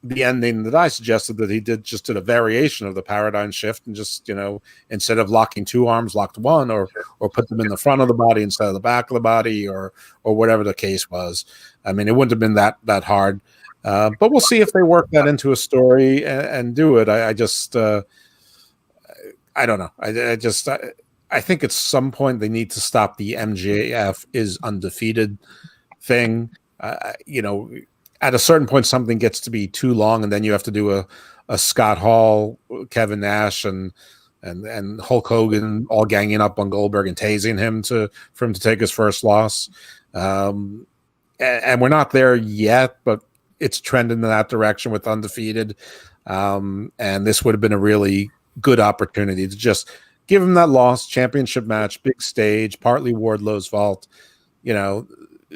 the ending that I suggested, that he did a variation of the paradigm shift and just, instead of locking two arms, locked one, or put them in the front of the body instead of the back of the body, or whatever the case was. I mean, it wouldn't have been that hard. But we'll see if they work that into a story and do it. I don't know. I think at some point they need to stop the MJF is undefeated thing. At a certain point, something gets to be too long, and then you have to do a Scott Hall, Kevin Nash, and Hulk Hogan all ganging up on Goldberg and tasing him for him to take his first loss. And we're not there yet, but it's trending in that direction with undefeated. And this would have been a really good opportunity to just give him that loss, championship match, big stage, partly Wardlow's fault,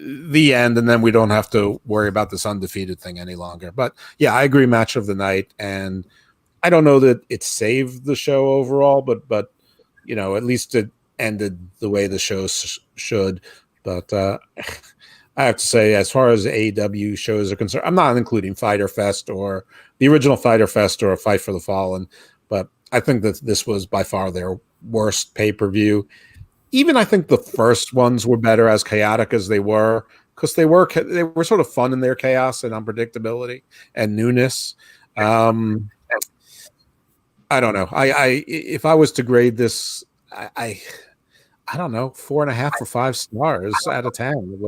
the end, and then we don't have to worry about this undefeated thing any longer. But yeah, I agree, match of the night, and I don't know that it saved the show overall, but at least it ended the way the show should. But I have to say, as far as AEW shows are concerned, I'm not including Fyter Fest or the original Fyter Fest or a Fight for the Fallen, but I think that this was by far their worst pay-per-view. Even I think the first ones were better, as chaotic as they were, because they were sort of fun in their chaos and unpredictability and newness. I don't know. If I was to grade this, I don't know, 4.5 or 5 stars out of 10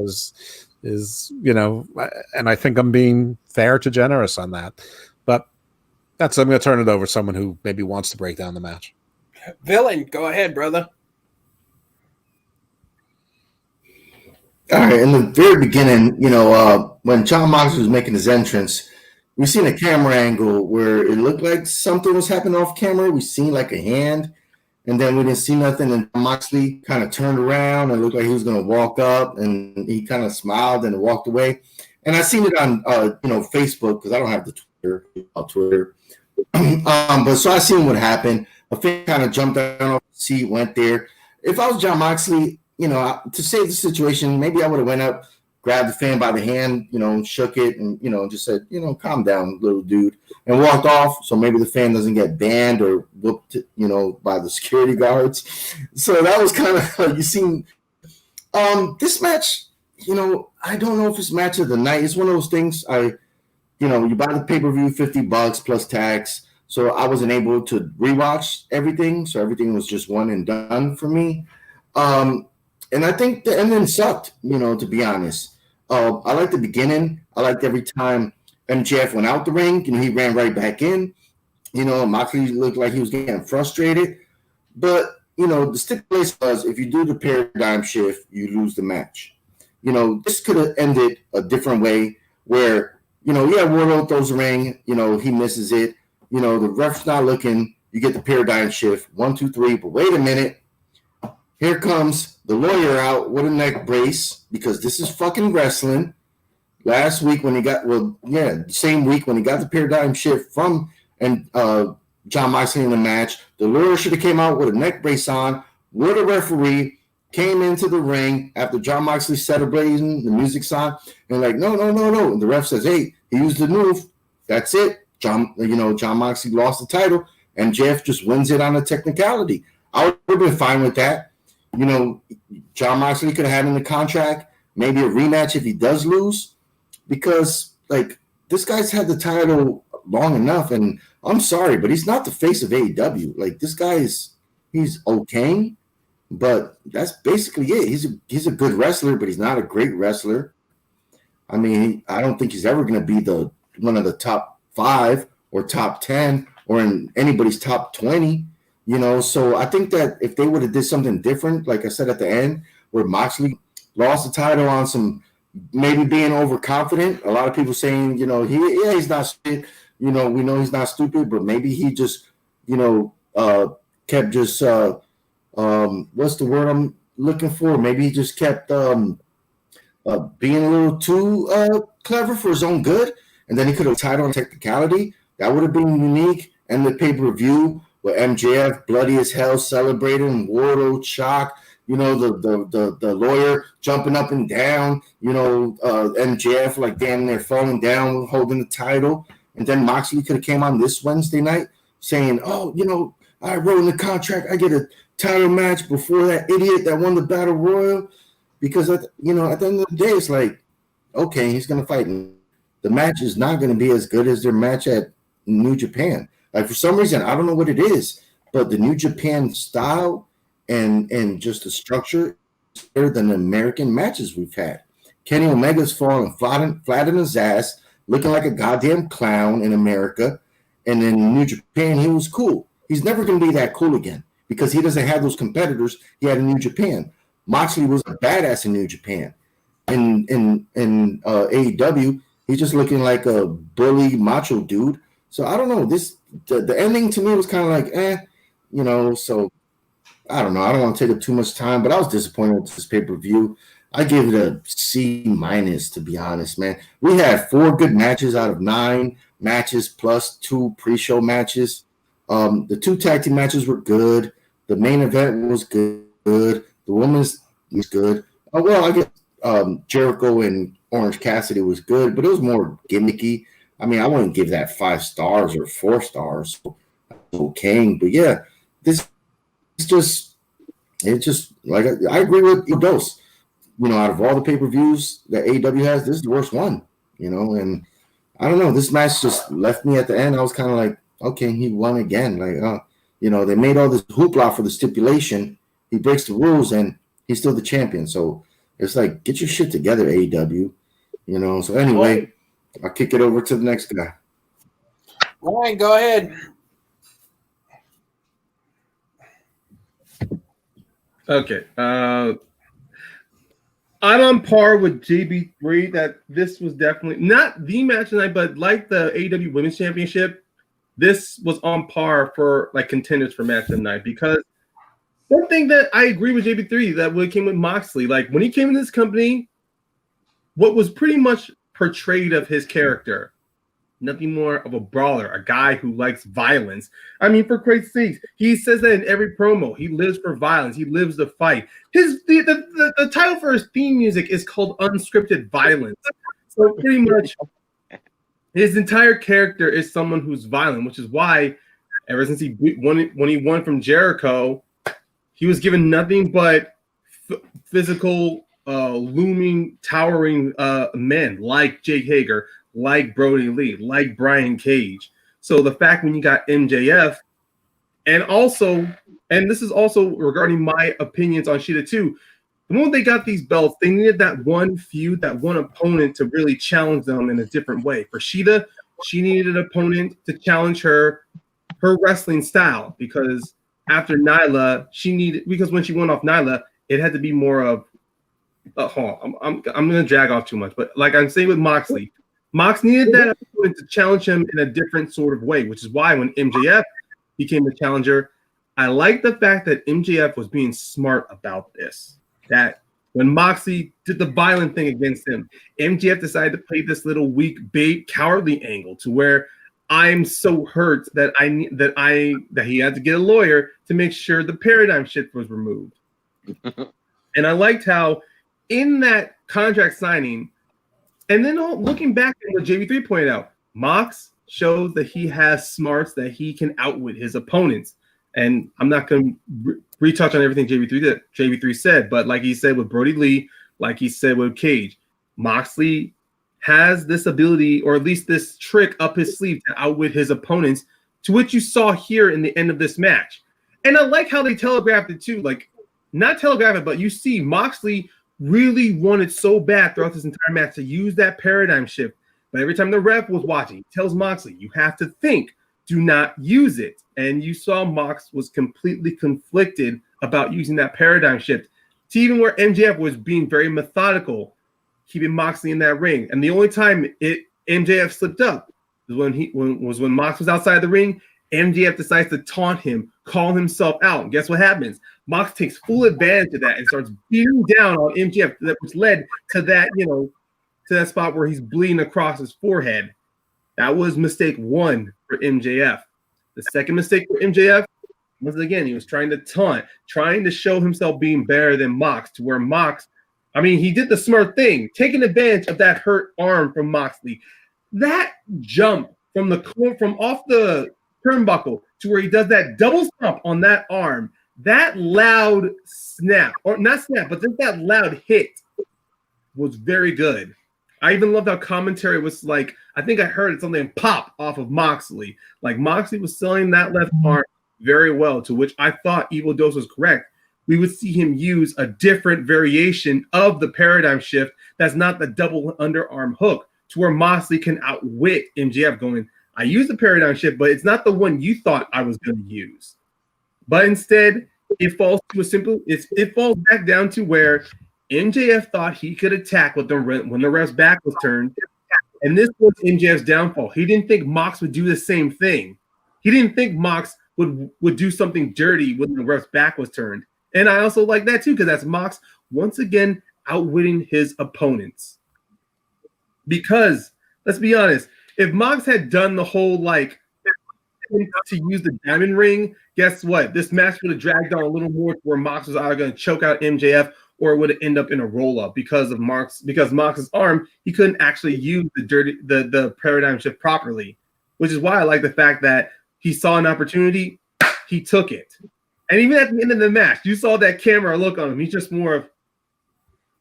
and I think I'm being fair to generous on that. But I'm going to turn it over to someone who maybe wants to break down the match. Villain, go ahead, brother. All right, in the very beginning, when Jon Moxley was making his entrance, we seen a camera angle where it looked like something was happening off camera. We seen like a hand, and then we didn't see nothing. And Moxley kind of turned around and looked like he was going to walk up, and he kind of smiled and walked away. And I seen it on Facebook, because I don't have the Twitter. But so I seen what happened. A fan kind of jumped down off the seat, went there. If I was Jon Moxley, to save the situation, maybe I would have went up, grabbed the fan by the hand, shook it, and just said, calm down, little dude, and walked off. So maybe the fan doesn't get banned or whooped, by the security guards. So that was kind of you seen. This match, I don't know if it's match of the night. It's one of those things. You buy the pay-per-view, $50 plus tax. So I wasn't able to rewatch everything. So everything was just one and done for me. And I think the ending sucked, to be honest. I liked the beginning. I liked every time MJF went out the ring, he ran right back in. Moxley looked like he was getting frustrated. But, the stipulation was, if you do the paradigm shift, you lose the match. This could have ended a different way where, Wardlow throws the ring, he misses it. The ref's not looking. You get the paradigm shift, 1, 2, 3. But wait a minute. Here comes the lawyer out with a neck brace, because this is fucking wrestling. Last week when same week when he got the paradigm shift from Jon Moxley in the match, the lawyer should have came out with a neck brace on, with a referee, came into the ring after Jon Moxley celebrating, the music's on, and no. And the ref says, hey, He used the move. That's it. John Moxley lost the title, and MJF just wins it on a technicality. I would have been fine with that. John Moxley could have had in the contract maybe a rematch if he does lose, because this guy's had the title long enough, and I'm sorry, but he's not the face of AEW. This guy he's okay, but that's basically it. He's a good wrestler, but he's not a great wrestler. I mean, I don't think he's ever going to be one of the top 5 or top 10 or in anybody's top 20. So I think that if they would have did something different, like I said at the end, where Moxley lost the title on some maybe being overconfident. A lot of people saying, he's not stupid. We know he's not stupid, but maybe he just, kept just what's the word I'm looking for? Maybe he just kept being a little too clever for his own good, and then he could have tied on technicality. That would have been unique. And the pay-per-view with MJF bloody as hell celebrating, Wardlow shock, the lawyer jumping up and down, MJF damn near falling down holding the title. And then Moxley could have came on this Wednesday night saying, oh, I wrote in the contract I get a title match before that idiot that won the Battle Royal. Because, at the end of the day, it's okay, he's going to fight. The match is not going to be as good as their match at New Japan. For some reason, I don't know what it is, but the New Japan style and just the structure is better than the American matches we've had. Kenny Omega's falling flat in his ass, looking like a goddamn clown in America. And in New Japan, he was cool. He's never going to be that cool again because he doesn't have those competitors he had in New Japan. Moxley was a badass in New Japan. In AEW, he's just looking like a bully macho dude. So I don't know. The ending to me was kind of so I don't know. I don't want to take up too much time, but I was disappointed with this pay-per-view. I give it a C-, to be honest, man. We had 4 good matches out of 9 matches plus 2 pre-show matches. The 2 tag team matches were good. The main event was good. The women's was good. Oh, well, I guess Jericho and Orange Cassidy was good, but it was more gimmicky. I mean, I wouldn't give that 5 stars or 4 stars. Okay, but yeah, it's just I agree with Dos. Out of all the pay-per-views that AEW has, this is the worst one. And I don't know. This match just left me at the end. I was kind of like, okay, he won again. They made all this hoopla for the stipulation. He breaks the rules and he's still the champion. So it's get your shit together, AEW. So anyway, I'll kick it over to the next guy. Ryan, go ahead. Okay. I'm on par with JB3 that this was definitely not the match tonight, but like the AEW Women's Championship, this was on par for contenders for match tonight. Because one thing that I agree with JB3 that when it came with Moxley, when he came in this company, what was pretty much portrayed of his character, nothing more of a brawler, a guy who likes violence. I mean, for Christ's sakes, he says that in every promo. He lives for violence. He lives to fight. The title for his theme music is called Unscripted Violence. So pretty much his entire character is someone who's violent, which is why ever since when he won from Jericho, he was given nothing but physical, looming, towering men like Jake Hager, like Brody Lee, like Brian Cage. So the fact when you got MJF, and this is also regarding my opinions on Shida too, the moment they got these belts, they needed that one feud, that one opponent to really challenge them in a different way. For Shida, she needed an opponent to challenge her wrestling style, because after Nyla, because when she went off Nyla, it had to be more of I'm going to drag off too much, but like I'm saying with Moxley, Mox needed that opponent to challenge him in a different sort of way, which is why when MJF became the challenger, I like the fact that MJF was being smart about this. That when Moxley did the violent thing against him, MJF decided to play this little weak bait, cowardly angle to where I'm so hurt that he had to get a lawyer to make sure the paradigm shift was removed. And I liked how in that contract signing, And then looking back at what JV3 pointed out, Mox shows that he has smarts that he can outwit his opponents. And I'm not going to retouch on everything JV3 said, but like he said with Brody Lee, like he said with Cage, Moxley has this ability, or at least this trick up his sleeve to outwit his opponents, to which you saw here in the end of this match. And I like how they telegraphed it too. Like, not telegraph it, but you see Moxley really wanted so bad throughout this entire match to use that paradigm shift. But every time the ref was watching, he tells Moxley, you have to think, do not use it. And you saw Mox was completely conflicted about using that paradigm shift, to even where MJF was being very methodical, keeping Moxley in that ring. And the only time MJF slipped up was when Mox was outside the ring. MJF decides to taunt him, call himself out. And guess what happens? Mox takes full advantage of that and starts beating down on MJF, which led to that, to that spot where he's bleeding across his forehead. That was mistake 1 for MJF. The second mistake for MJF was, again, he was trying to taunt, trying to show himself being better than Mox, to where Mox, he did the smart thing, taking advantage of that hurt arm from Moxley. That jump from off the turnbuckle to where he does that double stomp on that arm, that loud snap, or not snap, but just that loud hit was very good. I even loved how commentary was like, I think I heard something pop off of Moxley. Like, Moxley was selling that left arm very well, to which I thought Evil Dose was correct. We would see him use a different variation of the paradigm shift that's not the double underarm hook, to where Moxley can outwit MJF going, I used the paradigm shift, but it's not the one you thought I was going to use. But instead, it falls back down to where MJF thought he could attack when the ref's back was turned, and this was MJF's downfall. He didn't think Mox would do the same thing. He didn't think Mox would do something dirty when the ref's back was turned. And I also like that too, because that's Mox once again outwitting his opponents. Because, let's be honest, if Mox had done the whole to use the diamond ring, guess what? This match would have dragged on a little more, to where Mox was either going to choke out MJF, or it would end up in a roll-up because Mox's arm, he couldn't actually use the paradigm shift properly, which is why I like the fact that he saw an opportunity, he took it. And even at the end of the match, you saw that camera look on him. He's just more of,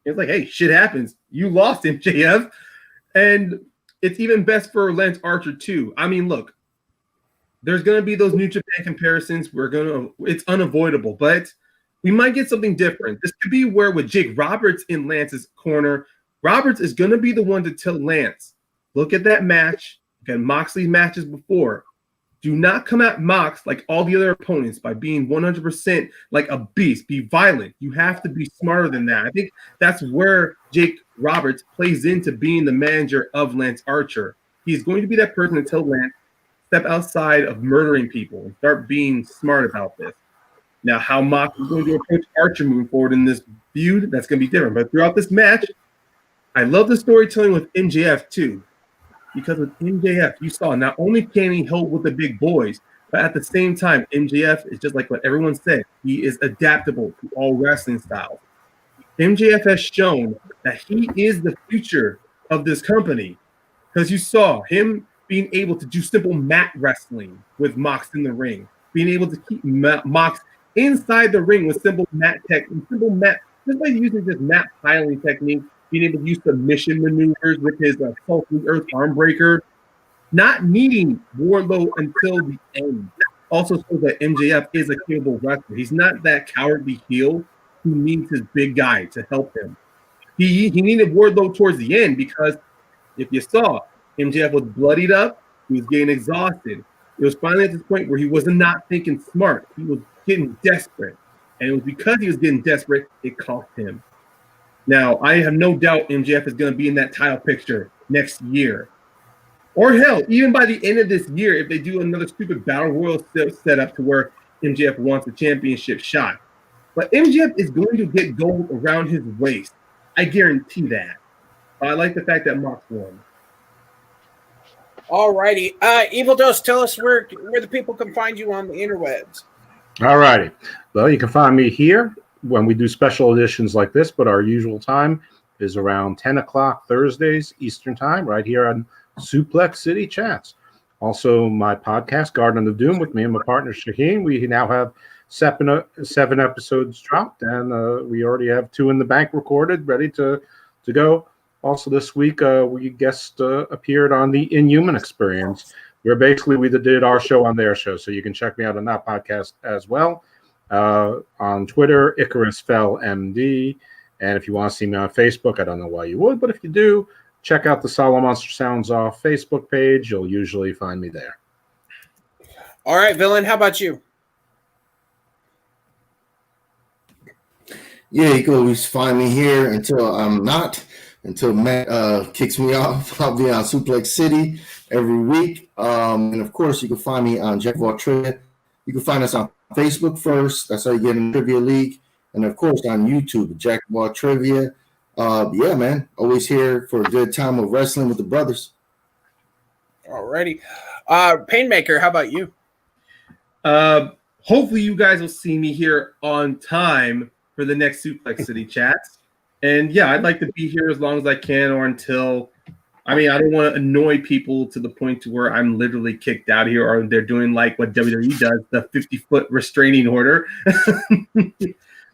it's like, hey, shit happens. You lost, MJF. And it's even best for Lance Archer too. Look, there's going to be those New Japan comparisons. It's unavoidable, but we might get something different. This could be where, with Jake Roberts in Lance's corner, Roberts is going to be the one to tell Lance, look at that match, look at Moxley's matches before. Do not come at Mox like all the other opponents by being 100% like a beast. Be violent. You have to be smarter than that. I think that's where Jake Roberts plays into being the manager of Lance Archer. He's going to be that person to tell Lance, step outside of murdering people and start being smart about this. Now, how Mox is going to approach Archer moving forward in this feud, that's going to be different. But throughout this match, I love the storytelling with MJF too. Because with MJF, you saw not only can he help with the big boys, but at the same time, MJF is just like what everyone said. He is adaptable to all wrestling styles. MJF has shown that he is the future of this company, because you saw him being able to do simple mat wrestling with Mox in the ring, being able to keep Mox inside the ring with simple mat tech and simple mat, just by using this mat piling technique, being able to use submission maneuvers with his Sultan Earth arm breaker, not needing Wardlow until the end. Also shows that MJF is a capable wrestler. He's not that cowardly heel who needs his big guy to help him. He needed Wardlow towards the end, because if you saw, MJF was bloodied up, he was getting exhausted. It was finally at this point where he was not thinking smart. He was getting desperate. And it was because he was getting desperate, it cost him. Now, I have no doubt MJF is going to be in that title picture next year. Or hell, even by the end of this year, if they do another stupid Battle Royal setup to where MJF wants a championship shot. But MJF is going to get gold around his waist. I guarantee that. I like the fact that Mox won. All righty. Evil Dose, tell us where the people can find you on the interwebs. All righty. Well, you can find me here when we do special editions like this, but our usual time is around 10 o'clock Thursdays Eastern Time, right here on Suplex City Chats. Also, my podcast, Garden of Doom, with me and my partner Shaheen. We now have 7 episodes dropped, and we already have 2 in the bank recorded, ready to go. Also, this week, we guest appeared on the Inhuman Experience, where basically we did our show on their show. So you can check me out on that podcast as well. On Twitter, Icarus Fell MD. And if you want to see me on Facebook, I don't know why you would, but if you do, check out the Solid Monster Sounds Off Facebook page. You'll usually find me there. All right, Villain, how about you? Yeah, you can always find me here until Matt kicks me off. I'll be on Suplex City every week. And of course, you can find me on Jack of All Trivia. You can find us on Facebook first. That's how you get in the Trivia League. And of course, on YouTube, Jack of All Trivia. Yeah, man. Always here for a good time of wrestling with the brothers. Alrighty. Painmaker, how about you? Hopefully you guys will see me here on time for the next Suplex City chats. And yeah, I'd like to be here as long as I can, or until, I don't want to annoy people to the point to where I'm literally kicked out of here, or they're doing like what WWE does, the 50-foot restraining order.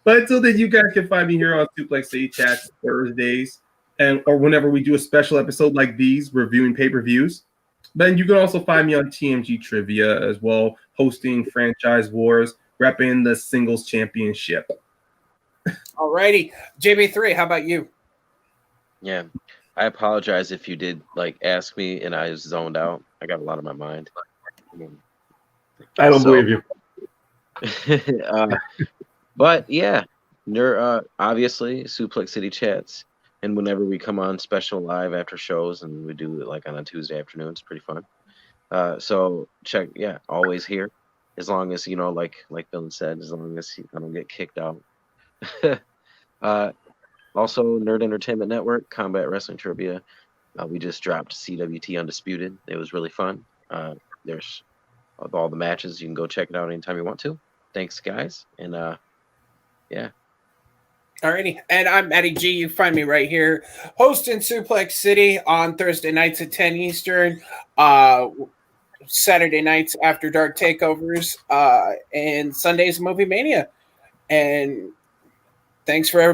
But until then, you guys can find me here on Suplex City Chats Thursdays, or whenever we do a special episode like these, reviewing pay-per-views. Then you can also find me on TMG Trivia as well, hosting Franchise Wars, repping the Singles Championship. Alrighty. JB3, how about you? Yeah. I apologize if you did ask me and I zoned out. I got a lot on my mind. I don't believe you. But yeah, obviously Suplex City Chats, and whenever we come on special live after shows, and we do it on a Tuesday afternoon, it's pretty fun. So check, always here, as long as like Bill said, as long as I don't get kicked out. Also, Nerd Entertainment Network, Combat Wrestling Trivia. We just dropped CWT Undisputed. It was really fun. There's all the matches. You can go check it out anytime you want to. Thanks, guys. And yeah. Alrighty. And I'm Eddie G. You find me right here, hosting Suplex City on Thursday nights at 10 Eastern, Saturday nights after dark takeovers, and Sundays Movie Mania. And thanks for everybody.